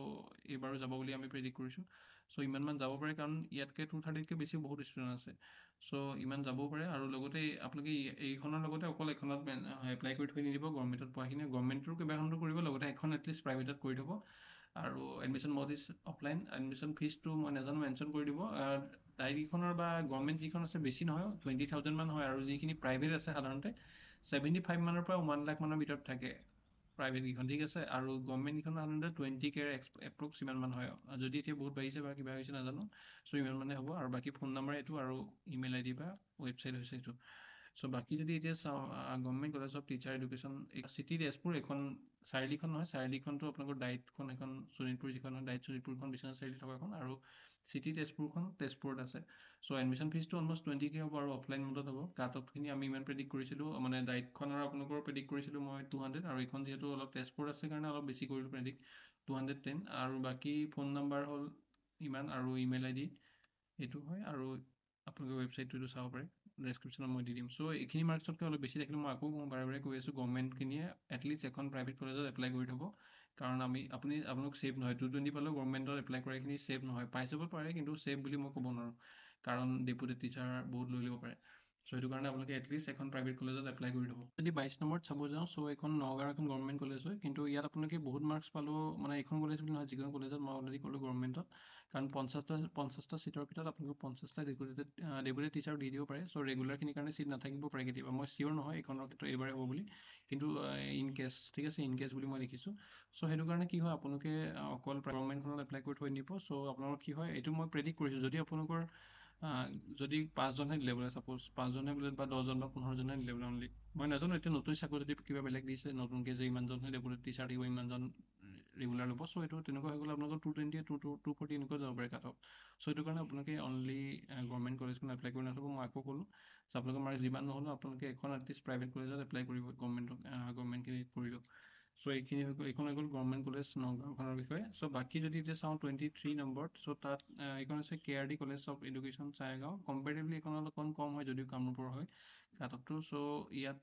এইবাৰো যাব বুলি আমি প্ৰেডিক্ট কৰিছোঁ। চ' ইমানমান যাব পাৰে, কাৰণ ইয়াতকৈ 230তকৈ বেছি বহুত ষ্টুডেণ্ট আছে, চ' ইমান যাবও পাৰে। আৰু লগতে আপোনালোকে এইখনৰ লগতে অকল এখনত এপ্লাই কৰি থৈ নিদিব, গভৰ্ণমেণ্টত পোৱাখিনি গভৰ্ণমেণ্টৰ কেইবাখনতো কৰিব, লগতে এখন এটলিষ্ট প্ৰাইভেটত কৰি থ'ব। আৰু admission mode is offline. Admission ফিজটো মই নাজানো, মেনশ্যন কৰি দিব। ডাইটকেইখনৰ বা গভৰ্ণমেণ্ট যিখন আছে বেছি নহয়, 20,000 মান হয়, আৰু যিখিনি প্ৰাইভেট আছে সাধাৰণতে 75 মানৰ পৰা 1 লাখ মানৰ ভিতৰত থাকে প্ৰাইভেটকেইখন, ঠিক আছে। আৰু গভৰ্ণমেণ্টকেইখন সাধাৰণতে 20K এপ্ৰক্স ইমান মান হয়, যদি এতিয়া বহুত বাঢ়িছে বা কিবা হৈছে নাজানো, চ' ইমান মানে হ'ব। আৰু বাকী ফোন নাম্বাৰ এইটো, আৰু ইমেইল আইডি বা ৱেবছাইট হৈছে এইটো। চ' বাকী যদি এতিয়া চাওঁ government college of teacher education city Tezpur, এইখন চাৰিআলিখন নহয়, চাৰিআলিখনতো আপোনালোকৰ ডাইটখন এখন শোণিতপুৰ যিখন হয়, ডাইট শোণিতপুৰখন বিশ্বনাথ চাৰিআলি থকাখন, আৰু চিটি তেজপুৰখন তেজপুৰত আছে। চ' এডমিশ্যন ফিজটো অলমষ্ট 20K হ'ব, আৰু অফলাইন মোডত হ'ব। কাট অফখিনি আমি ইমান প্ৰেডিক্ট কৰিছিলোঁ, মানে ডাইটখন আৰু আপোনালোকৰ প্ৰেডিক্ট কৰিছিলোঁ মই 200, আৰু এইখন যিহেতু অলপ তেজপুৰত আছে কাৰণে অলপ বেছি কৰিলোঁ প্ৰেডিক্ট 210। আৰু বাকী ফোন নাম্বাৰ হ'ল ইমান, আৰু ইমেইল আইডি এইটো হয়, আৰু আপোনালোকৰ ৱেবছাইটটো এইটো চাব পাৰে, ডেছক্ৰিপশ্যনত মই দি দিম। চ' এইখিনি মাৰ্কছতকৈ অলপ বেছি থাকিলে মই আকৌ বাৰে বাৰে কৈ আছোঁ, গভৰ্ণমেণ্টখিনিয়ে এটলিষ্ট এখন প্ৰাইভেট কলেজত এপ্লাই কৰি থ'ব, কাৰণ আপোনালোক ছেফ নহয়। 220 পালেও গভৰ্ণমেণ্টত এপ্লাই কৰাখিনি ছেফ নহয়, পাই যাব পাৰে, কিন্তু ছেফ বুলি মই ক'ব নোৱাৰোঁ, কাৰণ ডেপুটি টিচাৰ বহুত লৈ ল'ব পাৰে। চ' সেইটো কাৰণে আপোনালোকে এটলিষ্ট এখন প্ৰাইভেট কলেজত এপ্লাই কৰি থ'ব। যদি 22 নম্বৰত চাব যাওঁ, চ' এইখন নগাঁৱৰ এখন গভৰ্ণমেণ্ট কলেজ হয়, কিন্তু ইয়াত আপোনালোকে বহুত মাৰ্কছ পালেও, মানে এইখন কলেজ বুলি নহয়, যিখন কলেজত মই অলৰেডি ক'লোঁ গভৰ্ণমেণ্টত, কাৰণ 50টা ছিটৰ ভিতৰত আপোনালোকক 50টা ডেপুটি টিচাৰ দি দিব পাৰে। চ' ৰেগুলাৰখিনিৰ কাৰণে ছিট নাথাকিব পাৰে কেতিয়াবা, মই চিয়'ৰ নহয় এইখনৰ ক্ষেত্ৰত এইবাৰে হ'ব বুলি, কিন্তু ইন কেছ, ঠিক আছে, ইন কেছ বুলি মই লিখিছোঁ। চ' সেইটো কাৰণে কি হয়, আপোনালোকে অকল গভৰ্ণমেণ্টখনত এপ্লাই কৰি থৈ নিব। চ' আপোনালোকৰ কি হয়, এইটো মই প্ৰেডিক্ট কৰিছোঁ, যদি আপোনালোকৰ যদি 5জনহে দিলে বোলে ছাপ'জ 5জনহে বোলে বা 10জন বা 15জনহে দিলে বোলে অনলি মই নাজানো এতিয়া নতুন চাকৰি যদি কিবা বেলেগ দিছে নতুনকৈ যে ইমানজনহে ৰেগুলাৰ টিচাৰ থাকিব ইমানজন ৰেগুলাৰ ল'ব চ' এইটো তেনেকুৱা হৈ গ'লে আপোনালোকৰ 220 240 এনেকুৱা যাব পাৰে কাট অফ চ' সেইটো কাৰণে আপোনালোকে অনলি গভৰ্ণমেণ্ট কলেজখন এপ্লাই কৰি নাথাকোঁ মই আকৌ ক'লোঁ চ' আপোনালোকৰ মাৰ্কছ যিমান নহ'লেও আপোনালোকে এখন এটলিষ্ট প্ৰাইভেট কলেজত এপ্লাই কৰিব গভৰ্ণমেণ্টখিনি কৰি দিয়ক চ' এইখিনি হৈ গ'ল এইখন হৈ গ'ল গভৰ্ণমেণ্ট কলেজ নগাঁওখনৰ বিষয়ে চ' বাকী যদি এতিয়া চাওঁ 23 নম্বৰত চ' তাত এইখন হৈছে KRD college of education Chaygaon comparatively এইখন অলপমান কম হয় যদিও কামৰূপৰ হয় কাট অফটো চ' ইয়াত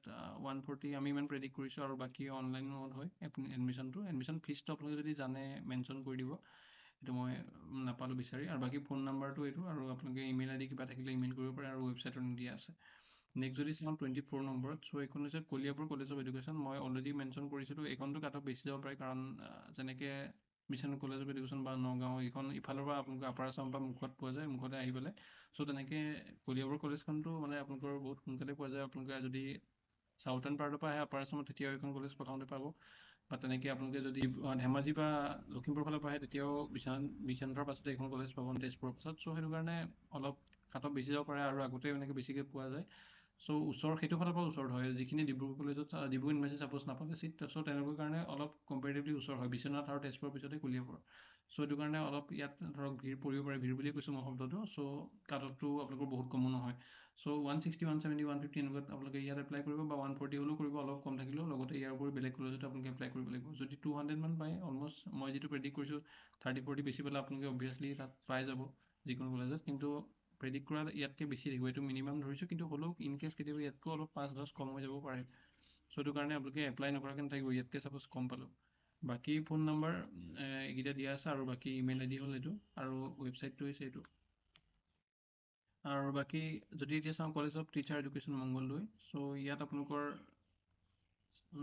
140 আমি ইমান প্ৰেডিক্ট কৰিছোঁ আৰু বাকী অনলাইন মোড হয় এডমিশ্যন ফিজটো আপোনালোকে যদি জানে মেনশ্যন কৰি দিব এইটো মই নাপালোঁ বিচাৰি আৰু বাকী ফোন নাম্বাৰটো এইটো আৰু আপোনালোকে ইমেইল ID কিবা থাকিলে ইমেইল কৰিব পাৰে আৰু ৱেবছাইটত দিয়া আছে নেক্সট যদি চাওঁ 24 নম্বৰত চ' এইখন হৈছে কলিয়াবৰ কলেজ অফ এডুকেশ্যন মই অলৰেডি মেনশ্যন কৰিছিলোঁ এইখনটো কাট অফ বেছি যাব পাৰে কাৰণ যেনেকৈ মিছন কলেজ অফ এডুকেশ্যন বা নগাঁও এইখন ইফালৰ পৰা আপোনালোকৰ আপাৰ আছাম বা মুখত পোৱা যায় মুখতে আহি পেলাই চ' তেনেকৈ কলিয়াবৰ কলেজখনটো মানে আপোনালোকৰ বহুত সোনকালে পোৱা যায় আপোনালোকে যদি চাউথাৰ্ণ পাৰ্টৰ পৰা আহে আপাৰ আছামত তেতিয়াও এইখন কলেজ প্ৰথমতে পাব বা তেনেকৈ আপোনালোকে যদি ধেমাজি বা লখিমপুৰ ফালৰ পৰা আহে তেতিয়াও বিশ্বনাথৰ পাছতে এইখন কলেজ পাব তেজপুৰৰ পাছত চ' সেইটো কাৰণে অলপ কাট অফ বেছি যাব পাৰে আৰু আগতে এনেকৈ বেছিকৈ পোৱা যায় চ' ওচৰ সেইটো ফালৰ পৰা ওচৰত হয় যিখিনি ডিব্ৰুগড় কলেজত ডিব্ৰুগড় ইউনিভাৰ্চিটি ছাপ'জ নাপালে চিট চ' তেনেকুৱা কাৰণে অলপ কম্পেৰেটিভলি ওচৰ হয় বিশ্বনাথ আৰু তেজপুৰৰ পিছতে কলিয়াবৰ চ' সেইটো কাৰণে অলপ ইয়াত ধৰক ভিৰ পৰিব পাৰে ভিৰ বুলিয়ে কৈছোঁ মই শব্দটো চ' কাট অফটো আপোনালোকৰ বহুত কমো নহয় চ' 160 170 150 এনেকুৱাত আপোনালোকে ইয়াত এপ্লাই কৰিব বা 140 হ'লেও কৰিব অলপ কম থাকিলেও লগতে ইয়াৰ উপৰি বেলেগ কলেজতো আপোনালোকে এপ্লাই কৰিব লাগিব যদি 200 মান পায় অলমষ্ট মই যিটো প্ৰেডিক্ট কৰিছোঁ 30-40 বেছি পালে আপোনালোকে অবভিয়াছলি তাত পাই যাব যিকোনো কলেজত কিন্তু প্ৰেডিক্ট কৰা ইয়াতকৈ বেছি থাকিব এইটো মিনিমাম ধৰিছোঁ কিন্তু হ'লেও ইন কেছ কেতিয়াবা ইয়াতকৈ অলপ 5-10 কম হৈ যাব পাৰে চ' সেইটো কাৰণে আপোনালোকে এপ্লাই নকৰাকৈ নাথাকিব ইয়াতকৈ ছাপ'জ কম পালোঁ বাকী ফোন নম্বৰ এইকেইটা দিয়া আছে আৰু বাকী ইমেইল ID হ'ল এইটো আৰু ৱেবছাইটটো হৈছে এইটো আৰু বাকী যদি এতিয়া চাওঁ college of teacher education Mangaldai so' ইয়াত আপোনালোকৰ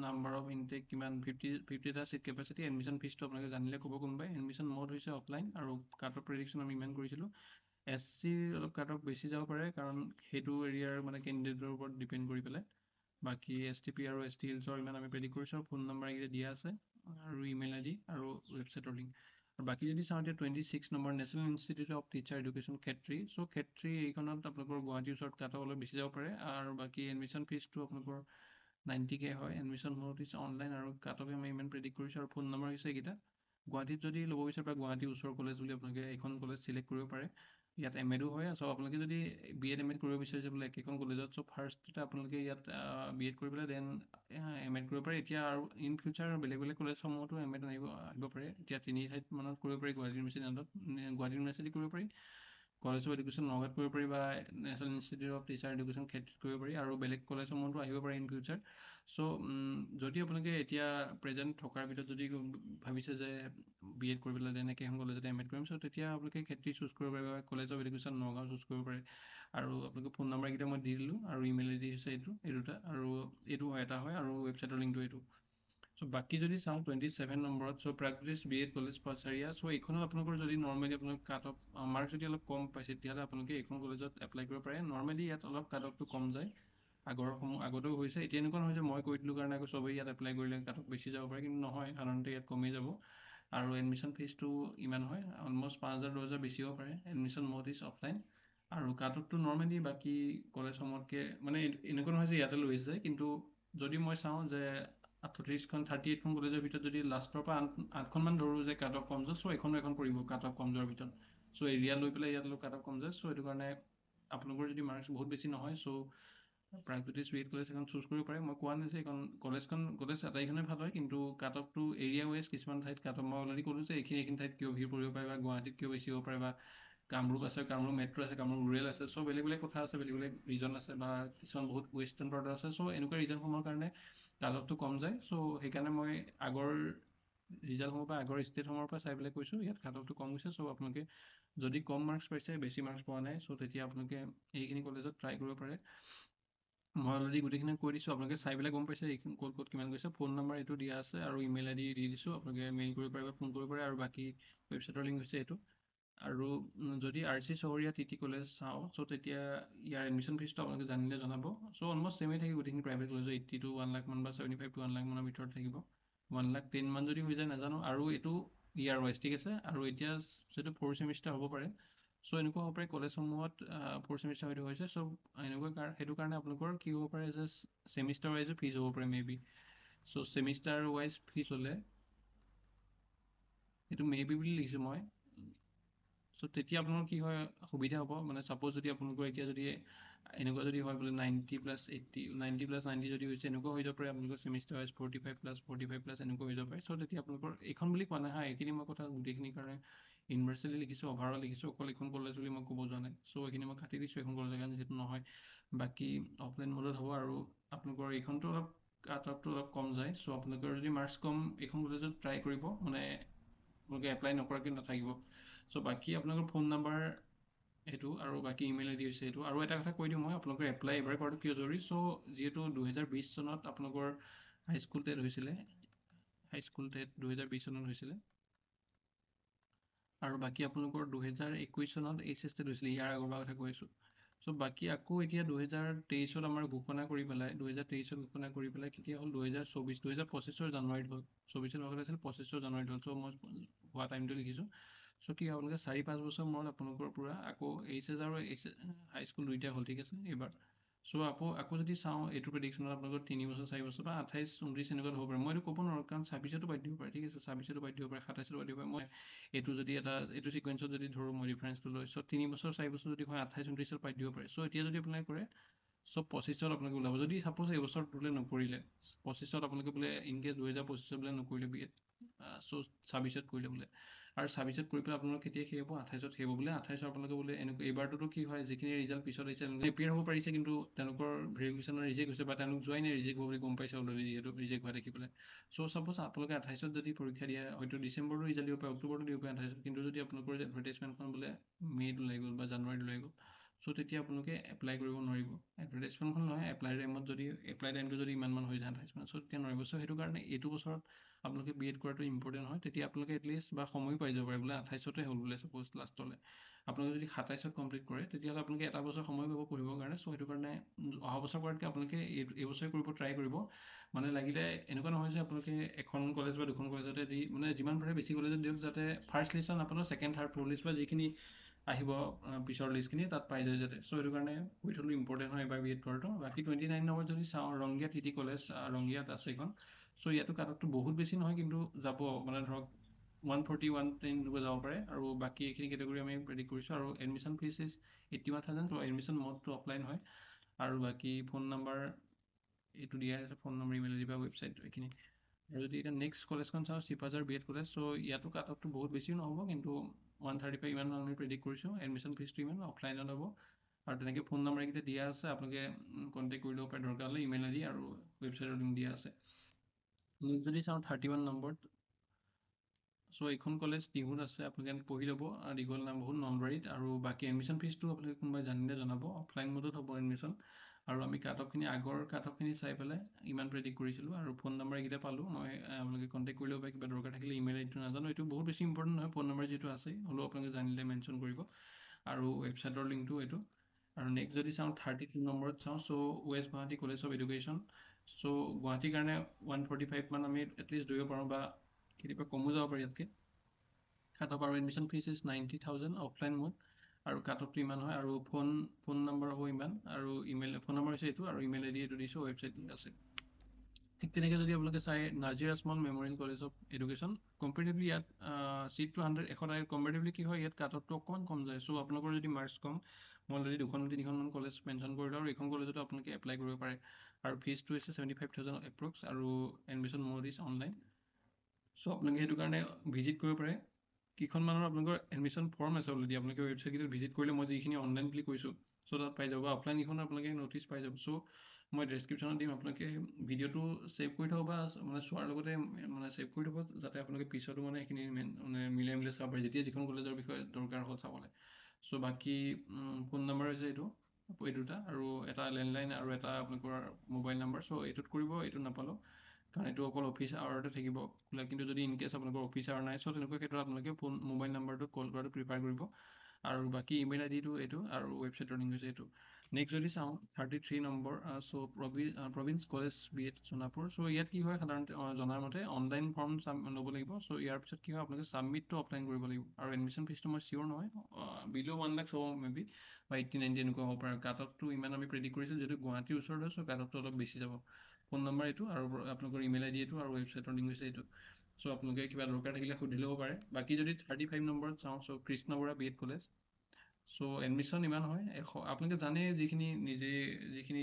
নাম্বাৰ অফ ইনটেক কিমান 50টা চিট কেপাচিটি এডমিশ্যন ফিজটো আপোনালোকে জানিলে ক'ব কোনোবাই এডমিশ্যন মোড হৈছে অফলাইন আৰু কাট অফ প্ৰেডিকশ্যন আমি ইমান কৰিছিলোঁ SC অলপ কাট অফ বেছি যাব পাৰে কাৰণ সেইটো এৰিয়াৰ মানে কেণ্ডিডেটৰ ওপৰত ডিপেণ্ড কৰি পেলাই বাকী STP আৰু ST হিলছৰ ইমান আমি প্ৰেডিক্ট কৰিছোঁ আৰু ফোন নম্বৰ এইকেইটা দিয়া আছে আৰু ইমেইল ID আৰু ৱেবছাইটৰ লিংক আৰু বাকী যদি চাওঁ এতিয়া 26 নম্বৰ national institute of teacher education Kshetri so' Kshetri এইখনত আপোনালোকৰ গুৱাহাটীৰ ওচৰত কাট অফ অলপ বেছি যাব পাৰে আৰু বাকী এডমিশ্যন ফিজটো আপোনালোকৰ 90K হয় এডমিশ্যন মোড হৈছে অনলাইন আৰু কাট অফ আমি ইমান প্ৰেডিক্ট কৰিছোঁ আৰু ফোন নম্বৰ হৈছে এইকেইটা গুৱাহাটীত যদি ল'ব বিচাৰে বা গুৱাহাটীৰ ওচৰৰ কলেজ বুলি আপোনালোকে এইখন কলেজ চিলেক্ট কৰিব পাৰে ইয়াত MA হয় চ' আপোনালোকে যদি BEd MA কৰিব বিচাৰিছে বোলে একেখন কলেজত চ' ফাৰ্ষ্টতে আপোনালোকে ইয়াত BEd কৰি পেলাই দেন MA কৰিব পাৰে এতিয়া আৰু ইন ফিউচাৰ বেলেগ বেলেগ কলেজসমূহতো MA আহিব পাৰে এতিয়া 3 ঠাইত মানত কৰিব পাৰি গুৱাহাটী ইউনিভাৰ্চিটি কৰিব পাৰি কলেজ অফ এডুকেশ্যন নগাঁৱত কৰিব পাৰি বা national institute of teacher education ক্ষেত্ৰত কৰিব পাৰি আৰু বেলেগ কলেজসমূহতো আহিব পাৰে ইন ফিউচাৰ চ' যদি আপোনালোকে এতিয়া প্ৰেজেণ্ট থকাৰ ভিতৰত যদি ভাবিছে যে BEd কৰি পেলাই তেনেকৈ এখন কলেজতে MA কৰিম চ' তেতিয়া আপোনালোকে ক্ষেত্ৰী চুজ কৰিব পাৰে বা college of education Nagaon choose কৰিব পাৰে আৰু আপোনালোকে ফোন নম্বৰ কেইটা মই দি দিলোঁ আৰু ইমেইল ID হৈছে এই দুটা আৰু এইটো এটা হয় আৰু ৱেবছাইটৰ লিংকটো এইটো চ' বাকী যদি চাওঁ 27 নম্বৰত চ' প্ৰাগজ্যোতিষ BEd কলেজ পাচাৰিয়া চ' এইখনত আপোনালোকৰ যদি নৰ্মেলি আপোনালোকে কাট অফ মাৰ্ক যদি অলপ কম পাইছে তেতিয়াহ'লে আপোনালোকে এইখন কলেজত এপ্লাই কৰিব পাৰে নৰ্মেলি ইয়াত অলপ কাট অফটো কম যায় আগতেও হৈছে এতিয়া এনেকুৱা নহয় যে মই কৈ দিলোঁ কাৰণে আকৌ চবেই ইয়াত এপ্লাই কৰিলে কাট অফ বেছি যাব পাৰে কিন্তু নহয় সাধাৰণতে ইয়াত কমেই যাব আৰু এডমিশ্যন ফিজটো ইমান হয় অলমষ্ট 5,000-10,000 বেছি হ'ব পাৰে এডমিশ্যন মোড ইজ অফলাইন আৰু কাট অফটো নৰ্মেলি বাকী কলেজসমূহতকৈ মানে এনেকুৱা নহয় যে ইয়াতে লৈ যায় কিন্তু যদি মই চাওঁ যে 38খন কলেজৰ ভিতৰত যদি লাষ্টৰ পৰা 8খনমান ধৰোঁ যে কাট অফ কম যায় চ' এখন পৰিব কাট অফ কম যোৱাৰ ভিতৰত চ' এৰিয়া লৈ পেলাই ইয়াত কাট অফ কম যায় চ' সেইটো কাৰণে আপোনালোকৰ যদি মাৰ্কছ বহুত বেছি নহয় চ' প্ৰাগজ্যোতিষ BEd কলেজ এখন চুজ কৰিব পাৰে মই কোৱা নাই যে এইখন কলেজ আটাইখনেই ভাল হয় কিন্তু কাট অফটো এৰিয়া ৱাইজ কিছুমান ঠাইত কাট অফ মই অলৰেডি ক'লোঁ যে এইখিনি ঠাইত কিয় ভিৰ পৰিব পাৰে বা গুৱাহাটীত কিয় বেছি হ'ব পাৰে বা কামৰূপ আছে কামৰূপ মেট্ৰ' আছে কামৰূপ ৰুৰেল আছে চ' বেলেগ বেলেগ কথা আছে বেলেগ বেলেগ ৰিজন আছে বা কিছুমান বহুত ৱেষ্টাৰ্ণ পাৰ্ট আছে চ' এনেকুৱা ৰিজনসমূহৰ কাৰণে কাট অফটো কম যায় চ' সেইকাৰণে মই আগৰ ৰিজাল্টসমূহ বা আগৰ ষ্টেটসমূহৰ পৰা চাই পেলাই কৈছোঁ ইয়াত কাট অফটো কম হৈছে চ' আপোনালোকে যদি কম মাৰ্কছ পাইছে বেছি মাৰ্কছ পোৱা নাই চ' তেতিয়া আপোনালোকে এইখিনি কলেজত ট্ৰাই কৰিব পাৰে মই অলৰেডি গোটেইখিনি কৈ দিছোঁ আপোনালোকে চাই পেলাই গম পাইছে এইখিনি ক'ত কিমান গৈছে ফোন নম্বৰ এইটো দিয়া আছে আৰু ইমেইল ID দি দিছোঁ আপোনালোকে মেইল কৰিব পাৰে বা ফোন কৰিব পাৰে আৰু বাকী ৱেবছাইটৰ লিংক হৈছে এইটো আৰু যদি RC চহৰীয়া TT কলেজ চাওঁ চ' তেতিয়া ইয়াৰ এডমিশ্যন ফিজটো আপোনালোকে জানিলে জনাব চ' অলমষ্ট ছেমেই থাকিব গোটেইখিনি প্ৰাইভেট কলেজৰ 80 to 1 লাখ মান বা 75 to 1 লাখ মানৰ ভিতৰত থাকিব 110 মান যদি হৈ যায় নাজানো আৰু এইটো ইয়াৰ ৱাইজ ঠিক আছে আৰু এতিয়া যিটো 4th ছেমিষ্টাৰ হ'ব পাৰে চ' এনেকুৱা হ'ব পাৰে কলেজসমূহত 4th চেমিষ্টাৰ হয়তো হৈছে। চ' সেইটো কাৰণে আপোনালোকৰ কি হ'ব পাৰে যে চেমিষ্টাৰ ৱাইজো ফিজ হ'ব পাৰে may be. So' semester wise fees হ'লে এইটো মে বি বুলি লিখিছোঁ মই। চ' তেতিয়া আপোনালোকৰ কি হয় সুবিধা হ'ব, মানে ছাপ'জ যদি আপোনালোকৰ এতিয়া যদি এনেকুৱা যদি হয় বোলে 90+90 যদি হৈছে এনেকুৱা হৈ যাব পাৰে আপোনালোকৰ চেমিষ্টাৰ ৱাইজ 45+45+ এনেকুৱা হৈ যাব পাৰে। চ' তেতিয়া আপোনালোকৰ এইখন বুলি কোৱা নাই হা, এইখিনি মই কথা গোটেইখিনিৰ কাৰণে ইউনিভাৰ্চিটি লিখিছোঁ, অভাৰঅল লিখিছোঁ, অকল এইখন কলেজ বুলি মই ক'ব যোৱা নাই। চ' এইখিনি মই কাটি দিছোঁ এইখন কলেজৰ কাৰণে, যিহেতু নহয়। বাকী অফলাইন মোডত হ'ব আৰু আপোনালোকৰ এইখনটো অলপ কাট অফটো অলপ কম যায়। চ' আপোনালোকৰ যদি মাৰ্কছ কম এইখন কলেজত ট্ৰাই কৰিব, মানে আপোনালোকে এপ্লাই নকৰাকৈ নাথাকিব। চ' বাকী আপোনালোকৰ ফোন নাম্বাৰ সেইটো আৰু বাকী ইমেইল আইডি হৈছে সেইটো। আৰু এটা কথা কৈ দিওঁ মই, আপোনালোকৰ এপ্লাই এবাৰ কৰাটো কিয় জৰুৰী। চ' যিহেতু 2020 চনত আপোনালোকৰ হাইস্কুল টেট হৈছিলে, হাইস্কুল টেট 2020 চনত হৈছিলে, আৰু বাকী আপোনালোকৰ 2021 চনত এইচএছ টেট হৈছিলে, ইয়াৰ আগৰবাৰ কথা কৈ আছোঁ। চ' বাকী আকৌ এতিয়া 2023ত আমাৰ ঘোষণা কৰি পেলাই, 2023ত ঘোষণা কৰি পেলাই কেতিয়া হ'ল 2025ৰ জানুৱাৰীত হ'ল। 24ত হোৱা কথা আছিল 25 জানুৱাৰীত হ'ল। চ' মই হোৱা টাইমটো লিখিছোঁ। চ' কি আপোনালোকে 4-5 বছৰ মূৰত আপোনালোকৰ পৰা আকৌ এইচএছ আৰু হাইস্কুল দুইটা হ'ল, ঠিক আছে এইবাৰ। চ' আকৌ যদি চাওঁ এইটো প্ৰেডিকশ্যনত আপোনালোকৰ 3 বছৰ 4 বছৰ বা 28 29 এনেকুৱা হ'ব পাৰে। মই এইটো ক'ব নোৱাৰোঁ, কাৰণ 26তো বাদ দিব পাৰে, ঠিক আছে 26তো বাদ দিব পাৰে, 27তো বাদ দিব পাৰে। মই এইটো যদি এইটো ছিকুৱেঞ্চত যদি ধৰোঁ মই ৰিফাৰেঞ্চটো লৈ, চ' 3 বছৰ 4 বছৰ যদি হয় 28 29ত বাদ দিব পাৰে। চ' এতিয়া যদি এপ্লাই কৰে চ' 25ত আপোনালোকে ওলাব। যদি ছাপ'জ এইবছৰ বোলে নকৰিলে, 25ত আপোনালোকে বোলে ইনকেছ 2025ত বোলে নকৰিলে বি এড, চ' 26ত কৰিলে বোলে, আৰু 26ত কৰি পেলাই আপোনালোকৰ কেতিয়া শেষ হ'ব 28ত শেষ হ'ব বোলে। 28ত আপোনালোকে বোলে এনেকুৱা এইবাৰটোতো কি হয়, যিখিনি ৰিজাল্ট পিছত আহিছে এপিয়াৰ হ'ব পাৰিছে, কিন্তু তেওঁলোকৰ ভেৰিফিকেশ্যনৰ ৰিজেক্ট হৈছে বা তেওঁলোক যোৱাই নাই ৰিজেক্ট হ'ব বুলি গম পাইছে অলৰেডি, যিহেতু ৰিজেক্ট হোৱা দেখি পেলাই। চ' ছাপ'জ আপোনালোকে 28ত যদি পৰীক্ষা দিয়ে, হয়তো ডিচেম্বৰতো ৰিজাল্ট দিব পাৰে, অক্টোবৰতো দিব পাৰে 28ত, কিন্তু যদি আপোনালোকৰ এডভাৰটাইজমেণ্টখন বোলে মে'ত ওলাই গ'ল বা জানুৱাৰীত ওলাই গ'ল, চ' তেতিয়া আপোনালোকে এপ্লাই কৰিব নোৱাৰিব। এডভাৰটাইজমেণ্টখন নহয়, এপ্লাই টাইমত যদি এপ্লাই টাইমটো যদি ইমান হৈ যায় 28 মান, চ' তেতিয়া নোৱাৰিব। চ' সেইটো কাৰণে এইটো বছৰত আপোনালোকে বি এড কৰাটো ইম্পৰ্টেণ্ট হয়। তেতিয়া আপোনালোকে এটলিষ্ট বা সময়ো পাই যাব পাৰে, বোলে 28তে হ'ল বোলে ছাপ'জ লাষ্টলৈ, আপোনালোকে যদি 27ত কমপ্লিট কৰে তেতিয়াহ'লে আপোনালোকে এটা বছৰ সময় পাব পঢ়িবৰ কাৰণে। চ' সেইটো কাৰণে অহা বছৰ কৰাতকৈ আপোনালোকে এইবছৰে কৰিব ট্ৰাই কৰিব। মানে লাগিলে এনেকুৱা নহয় যে আপোনালোকে এখন কলেজ বা দুখন কলেজতে দি, মানে যিমান পাৰে বেছি কলেজত দিয়ক, যাতে ফাৰ্ষ্ট লিষ্ট নাপালেও ছেকেণ্ড থাৰ্ড ফ'ৰ্থ লিষ্ট বা যিখিনি আহিব পিছৰ লিষ্টখিনি তাত পাই যায় যাতে। চ' সেইটো কাৰণে কৈ থ'লো ইম্পৰ্টেণ্ট হয় এবাৰ বি এড কৰাটো। বাকী 29 নম্বৰত যদি চাওঁ, ৰংগীয়া টিটি কলেজ, ৰংগীয়াত আছে এইখন। চ' ইয়াতো কাট অফটো বহুত বেছি নহয়, কিন্তু যাব মানে ধৰক 140 110 এনেকুৱা যাব পাৰে। আৰু বাকী এইখিনি কেটেগৰী আমি প্ৰেডিক্ট কৰিছোঁ। আৰু admission fees is 81,000। So' admission মোডটো অফলাইন হয়। আৰু বাকী ফোন নাম্বাৰ এইটো দিয়া আছে, ফোন নম্বৰ ইমেইল আইডি বা ৱেবছাইট এইখিনি। আৰু যদি এতিয়া নেক্সট কলেজখন চাওঁ, Sipajhar B Ed college. So' ইয়াতো কাট অফটো বহুত বেছিও নহ'ব, কিন্তু 135 ইমান আমি প্ৰেডিক্ট কৰিছোঁ। এডমিশ্যন ফিজটো ইমান অফলাইনত হ'ব। আৰু তেনেকৈ ফোন নম্বৰ এইকেইটা দিয়া আছে, আপোনালোকে কণ্টেক্ট কৰি ল'ব পাৰে দৰকাৰ হ'লে, ইমেইল আইডি আৰু ৱেবছাইটৰ লিংক দিয়া আছে। নেক্সট যদি চাওঁ 31 নম্বৰত, চ' এইখন কলেজ টিহুত আছে, আপোনালোকে পঢ়ি ল'ব। দীঘল নাম বহুত, নলবাৰীত। আৰু বাকী এডমিশ্যন ফিজটো আপোনালোকে কোনোবাই জানিলে জনাব, অফলাইন মোডত হ'ব এডমিশ্যন। আৰু আমি কাট অফখিনি আগৰ কাট অফখিনি চাই পেলাই ইমান প্ৰেডিক্ট কৰিছিলোঁ। আৰু ফোন নম্বৰ এইকেইটা পালোঁ মই, আপোনালোকে কণ্টেক্ট কৰি ল'ব পাৰে। কিবা দৰকাৰ থাকিলে ইমেইল আইডিটো নাজানো, এইটো বহুত বেছি ইম্পৰ্টেণ্ট নহয়, ফোন নম্বৰ যিহেতু আছেই, হ'লেও আপোনালোকে জানিলে মেনশ্যন কৰিব। আৰু ৱেবছাইটৰ লিংকটো এইটো। আৰু নেক্সট যদি চাওঁ 32 নম্বৰত চাওঁ, so' west Guwahati college of education. So' গুৱাহাটীৰ কাৰণে 145 মান আমি এটলিষ্ট ধৰিব পাৰোঁ, বা কেতিয়াবা কমো যাব পাৰে ইয়াতকৈ কাট অফ। আৰু admission fees is 90,000 offline mode. আৰু কাট অফটো ইমান হয়। আৰু ফোন নম্বৰ হ'ব ইমান। আৰু ইমেইল, ফোন নম্বৰ হৈছে এইটো, আৰু ইমেইল আইডি এইটো দিছোঁ, ৱেবছাইট আছে। ঠিক তেনেকৈ যদি আপোনালোকে চাই Nazir Ajmal memorial college of education, comparatively ইয়াত চিটটো 100 কম্পেৰেটিভলি কি হয়, ইয়াত কাট অফটো অকণমান কম যায়। চ' আপোনালোকৰ যদি মাৰ্কছ কম, মই অলৰেডি 2-3খনমান কলেজ মেনশ্যন কৰিলোঁ, আৰু এইখন কলেজতো আপোনালোকে এপ্লাই কৰিব পাৰে। আৰু ফিজটো হৈছে 75,000 এপ্ৰক্স, আৰু এডমিশ্যন মোড ইজ অনলাইন। চ' আপোনালোকে সেইটো কাৰণে ভিজিট কৰিব পাৰে। কেইখনমানৰ আপোনালোকৰ এডমিশ্যন ফৰ্ম আছে অলৰেডি, আপোনালোকে ৱেবছাইটকেইটাত ভিজিট কৰিলে মই যিখিনি অনলাইন বুলি কৈছোঁ, চ' তাত পাই যাব। অফলাইন কেইখন আপোনালোকে ন'টিচ পাই যাব। চ' মই ডেছক্ৰিপশ্যনত দিম, আপোনালোকে ভিডিঅ'টো ছেভ কৰি থ'ব, বা মানে চোৱাৰ লগতে মানে ছেভ কৰি থ'ব, যাতে আপোনালোকে পিছতো মানে এইখিনি মানে মিলাই মিলাই চাব পাৰে, যেতিয়া যিখন কলেজৰ বিষয়ে দৰকাৰ হ'ল চাবলৈ। চ' বাকী ফোন নম্বৰ হৈছে এইটো, এই দুটা, আৰু এটা লেণ্ডলাইন আৰু এটা আপোনালোকৰ মোবাইল নম্বৰ। চ' এইটোত কৰিব, এইটো নাপালোঁ, কাৰণ এইটো অকল অফিচ আৱাৰতে থাকিব খোলা। কিন্তু যদি ইনকেছ আপোনালোকৰ অফিচ আৱাৰ নাই, চ' তেনেকুৱা ক্ষেত্ৰত আপোনালোকে মোবাইল নাম্বাৰটোত কল কৰাটো প্ৰিফাৰ কৰিব। আৰু বাকী ইমেইল আইডিটো এইটো আৰু ৱেবছাইটৰ লিংক হৈছে এইটো। নেক্সট যদি চাওঁ 33 নম্বৰ চ' প্ৰভিন্স কলেজ BEd সোণাপুৰ। চ' ইয়াত কি হয় সাধাৰণতে জনাৰ মতে অনলাইন ফৰ্ম ল'ব লাগিব। চ' ইয়াৰ পিছত কি হয় আপোনালোকে ছাবমিটটো অফলাইন কৰিব লাগিব। আৰু এডমিশ্যন ফিজটো মই চিয়'ৰ নহয়, বিল' 1 লাখ হ'ব মে বি, বা 80-90 এনেকুৱা হ'ব পাৰে। কাট অফটো ইমান আমি প্ৰেডিক্ট কৰিছোঁ যিহেতু গুৱাহাটীৰ ওচৰত হয়, চ' কাট অফটো অলপ বেছি যাব। ফোন নম্বৰ এইটো আৰু আপোনালোকৰ ইমেইল আইডি এইটো আৰু ৱেবছাইটৰ লিংক হৈছে এইটো। চ' আপোনালোকে কিবা দৰকাৰ থাকিলে সুধি ল'ব পাৰে। বাকী যদি 35 নম্বৰত চাওঁ, চ' কৃষ্ণ বৰা BEd কলেজ। চ' এডমিশ্যন ইমান হয় আপোনালোকে জানে যিখিনি যিখিনি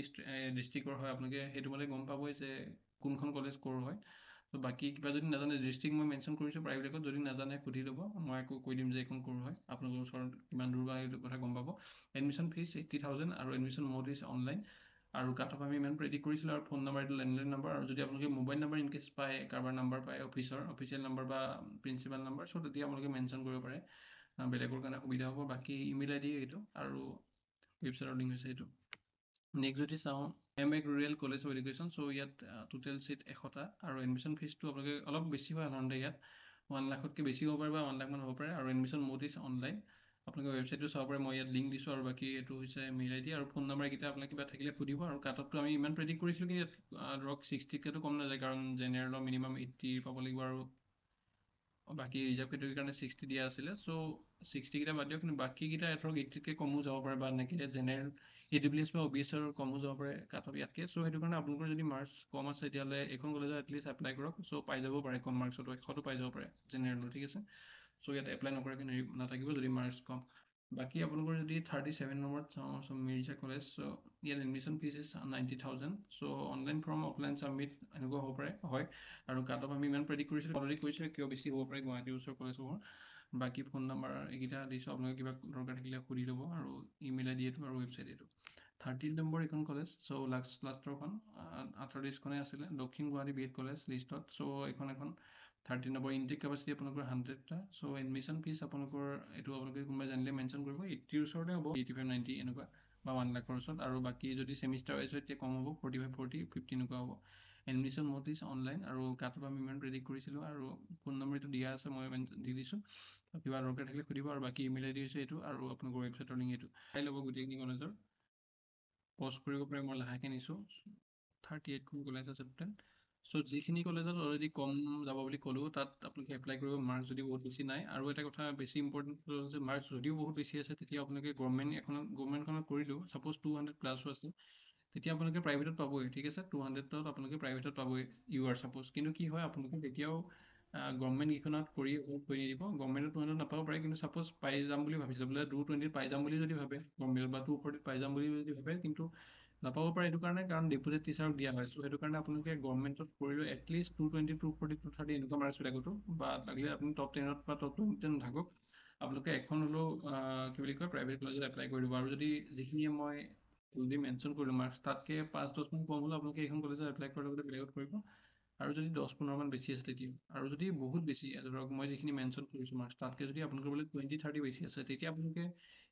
ডিষ্ট্ৰিক্টৰ হয় আপোনালোকে সেইটো মতে গম পাবই যে কোনখন কলেজ ক'ৰ হয়। ত' বাকী কিবা যদি নাজানে, ডিষ্ট্ৰিক্ট মই মেনশ্যন কৰিছোঁ প্ৰায়বিলাকত, যদি নাজানে সুধি ল'ব, মই আকৌ কৈ দিম যে এইখন ক'ৰ হয়, আপোনালোকৰ ওচৰত কিমান দূৰ বা সেইটো কথা গম পাব। এডমিশ্যন ফিজ 80,000 আৰু এডমিশ্যন মোড ইজ অনলাইন। আৰু কাট অফ আমি ইমান প্ৰেডিক্ট কৰিছিলোঁ। আৰু ফোন নম্বৰ এইটো লেণ্ডলাইন নম্বৰ। আৰু যদি আপোনালোকে মোবাইল নম্বৰ ইনকেছ পায়, কাৰোবাৰ নম্বৰ পায় অফিচিয়েল নম্বৰ বা প্ৰিন্সিপাল নম্বৰ, চ' তেতিয়া আপোনালোকে মেনশ্যন কৰিব পাৰে, বেলেগৰ কাৰণে সুবিধা হ'ব। বাকী ইমেইল আইডি এইটো আৰু ৱেবছাইটৰ লিংক হৈছে এইটো। নেক্সট যদি চাওঁ MA rural college of education. So' ইয়াত টোটেল চিট 100টা আৰু এডমিশ্যন ফিজটো আপোনালোকে অলপ বেছি হয় সাধাৰণতে ইয়াত 1 লাখতকৈ বেছি হ'ব পাৰে বা 1 লাখ মান হ'ব পাৰে। আৰু এডমিশ্যন মোড ইজ অনলাইন। আপোনালোকে ৱেবছাইটটো চাব পাৰে, মই ইয়াত লিংক দিছোঁ। আৰু বাকী এইটো হৈছে মেইল আইডি আৰু ফোন নম্বৰ এইকেইটা আপোনালোকে কিবা থাকিলে সুধিব। আৰু কাট অফটো আমি ইমান প্ৰেডিক্ট কৰিছিলোঁ কিন্তু ইয়াত ধৰক 60তকৈতো কম নাযায়, কাৰণ জেনেৰেলৰ মিনিমাম 80 পাব লাগিব আৰু বাকী ৰিজাৰ্ভ কেটেগৰীৰ কাৰণে 60 দিয়া আছিলে। চ' 60 কেইটা বাদ দিয়ক, কিন্তু বাকীকেইটা ধৰক 80তকৈ কমো যাব পাৰে, বা এনেকৈ জেনেৰেল AWS বা OBSৰ কমো যাব পাৰে কাট অফ ইয়াতকৈ। চ' সেইটো কাৰণে আপোনালোকৰ যদি মাৰ্কছ কম আছে তেতিয়াহ'লে এইখন কলেজত এটলিষ্ট এপ্লাই কৰক। চ' পাই যাব পাৰে, কম মাৰ্কছতো 100টো পাই যাব পাৰে জেনেৰেলৰ, ঠিক আছে। চ' ইয়াত এপ্লাই নকৰাকৈ নাথাকিব যদি মাৰ্কছ কম। বাকী আপোনালোকৰ যদি 37 নম্বৰত চাওঁ, চ' মিৰ্জা কলেজ। চ' ইয়াত admission fees is 90,000। So' online form offline submit এনেকুৱা হ'ব পাৰে, হয়। আৰু কাট অফ আমি ইমান প্ৰেডিক্ট কৰিছিলোঁ, অলৰেডি কৈছোঁ কিয় বেছি হ'ব পাৰে গুৱাহাটীৰ ওচৰৰ কলেজসমূহৰ। বাকী ফোন নম্বৰ এইকেইটা দিছোঁ, আপোনালোকে কিবা দৰকাৰ থাকিলে সুধি ল'ব। আৰু ইমেইল আইডি এইটো আৰু ৱেবছাইট এইটো। 13 নম্বৰ এইখন কলেজ। চ' লাষ্টৰখন 38খনে আছিলে, দক্ষিণ গুৱাহাটী BEd কলেজ লিষ্টত। চ' এইখন 13 নম্বৰ। ইনটেক কেপাচিটি আপোনালোকৰ 100টা। চ' এডমিশ্যন ফিজ আপোনালোকৰ এইটো আপোনালোকে কোনোবাই জানিলে মেনশ্যন কৰিব, 80ৰ ওচৰতে হ'ব, 85-90 এনেকুৱা, বা 1 লাখৰ ওচৰত। আৰু বাকী যদি চেমিষ্টাৰ ৱাইজ হয় তেতিয়া কম হ'ব, 45-40-50 এনেকুৱা হ'ব। Admission mode is online. আৰু কাট অফ আমি ইমান প্ৰেডিক্ট কৰিছিলোঁ। আৰু ফোন নম্বৰ এইটো দিয়া আছে, মই দি দিছোঁ। কিবা দৰকাৰ থাকিলে সুধিব। আৰু বাকী ইমেইল আইডি হৈছে এইটো আৰু আপোনালোকৰ ৱেবছাইটৰ লিংক এইটো। চাই ল'ব গোটেইখিনি কলেজৰ। পজ কৰিব পাৰে, মই লাহেকৈ নিছোঁ। 38খন কলেজ আছে টোটেল। চ' যিখিনি কলেজত অলৰেডি কম যাব বুলি ক'লোঁ, তাত আপোনালোকে এপ্লাই কৰিব, মাৰ্কছ যদি বহুত বেছি নাই। আৰু এটা কথা বেছি ইম্পৰ্টেণ্ট হ'ল যে মাৰ্কছ যদিও বহুত বেছি আছে, তেতিয়া আপোনালোকে গভৰ্ণমেণ্টখনত কৰিলেও, ছাপ'জ 200+ আছে, তেতিয়া আপোনালোকে প্ৰাইভেটত পাবই, ঠিক আছে। 200ত আপোনালোকে প্ৰাইভেটত পাবই, ছাপ'জ। কিন্তু কি হয়, আপোনালোকে তেতিয়াও গভৰ্ণমেণ্টকেইখনত কৰি নিদিব। গভৰ্ণমেণ্টত 200 নাপাব পাৰে, কিন্তু ছাপ'জ পাই যাম বুলি ভাবিছিলে, বোলে 220 পাই যাম বুলি যদি ভাবে গভৰ্ণমেণ্টত, বা 240 পাই যাম বুলি যদি ভাবে, কিন্তু নাপাব পাৰে। এইটো কাৰণে কাৰণ ডিপ'জিট টিচাৰক দিয়া হয়। চ' সেইটো কাৰণে আপোনালোকে গভৰ্ণমেণ্টত কৰিলেও এটলিষ্ট 220, 240, 230 এনেকুৱা মাৰ্কছবিলাকতো, বা লাগিলে আপুনি টপ 10ত বা টপ 20ত নাথাকক, আপোনালোকে এখন হ'লেও কি বুলি কয় প্ৰাইভেট কলেজত এপ্লাই কৰি দিব। আৰু যদি যিখিনি মই অলৰেডি মেনশ্যন কৰিলোঁ মাৰ্কছ, তাতকৈ 5-10 মান কম হ'লেও আপোনালোকে এইখন কলেজত এপ্লাই কৰাৰ লগতে বেলেগত কৰিব। আৰু যদি 10-15 মান বেছি আছে তেতিয়া, আৰু যদি বহুত বেছি, ধৰক মই যিখিনি মেনশ্যন কৰিছোঁ মাৰ্কছ, তাতকৈ যদি আপোনালোকৰ বোলে 20-30 বেছি আছে, তেতিয়া আপোনালোকে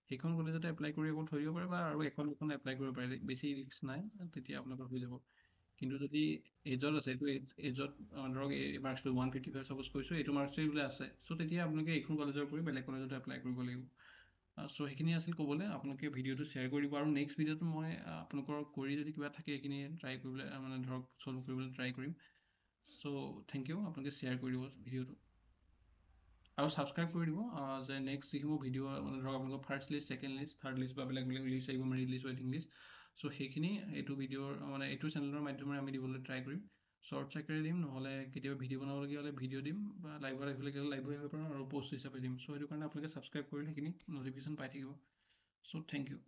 সেইখন কলেজতে এপ্লাই কৰি অকল থৈ দিব পাৰে, বা আৰু এখন এপ্লাই কৰিব পাৰে, বেছি ৰিস্ক নাই, তেতিয়া আপোনালোকৰ হৈ যাব। কিন্তু যদি এজত আছে, এইটো এজত ধৰক এই মাৰ্কছটো 155 ছাপ'জ কৈছোঁ, এইটো মাৰ্কছেই বোলে আছে, চ' তেতিয়া আপোনালোকে এইখন কলেজৰ কৰি বেলেগ কলেজত এপ্লাই কৰিব লাগিব। চ' সেইখিনি আছিল ক'বলৈ। আপোনালোকে ভিডিঅ'টো শ্বেয়াৰ কৰি দিব। আৰু নেক্সট ভিডিঅ'টো মই আপোনালোকৰ কৰি যদি কিবা থাকে সেইখিনি ট্ৰাই কৰিবলৈ, মানে ধৰক ছল্ভ কৰিবলৈ ট্ৰাই কৰিম। চ' থেংক ইউ, আপোনালোকে শ্বেয়াৰ কৰি দিব ভিডিঅ'টো। আৰু ছাবস্ক্ৰাইব কৰি দিব, যে নেক্সট যিসমূহ ভিডিঅ' মানে ধৰক আপোনালোকৰ first list, second list, third list, বা বেলেগ বেলেগ লিষ্ট আহিব, মেৰিট লিষ্ট, ৱেইটিং লিষ্ট। চ' সেইখিনি এইটো ভিডিঅ'ৰ মানে এইটো চেনেলৰ মাধ্যমেৰে আমি দিবলৈ ট্ৰাই কৰিম। শ্বৰ্টছ আকাৰে দিম, নহ'লে কেতিয়াবা ভিডিঅ' বনাবলগীয়া হ'লে ভিডিঅ' দিম, বা লাইভত আহিবলগীয়া হ'লে লাইভো আহিব পাৰোঁ, আৰু পষ্ট হিচাপে দিম। চ' সেইটো কাৰণে আপোনালোকে ছাবস্ক্ৰাইব কৰিলে সেইখিনি ন'টিফিকেশ্যন পাই থাকিব। চ' থেংক ইউ।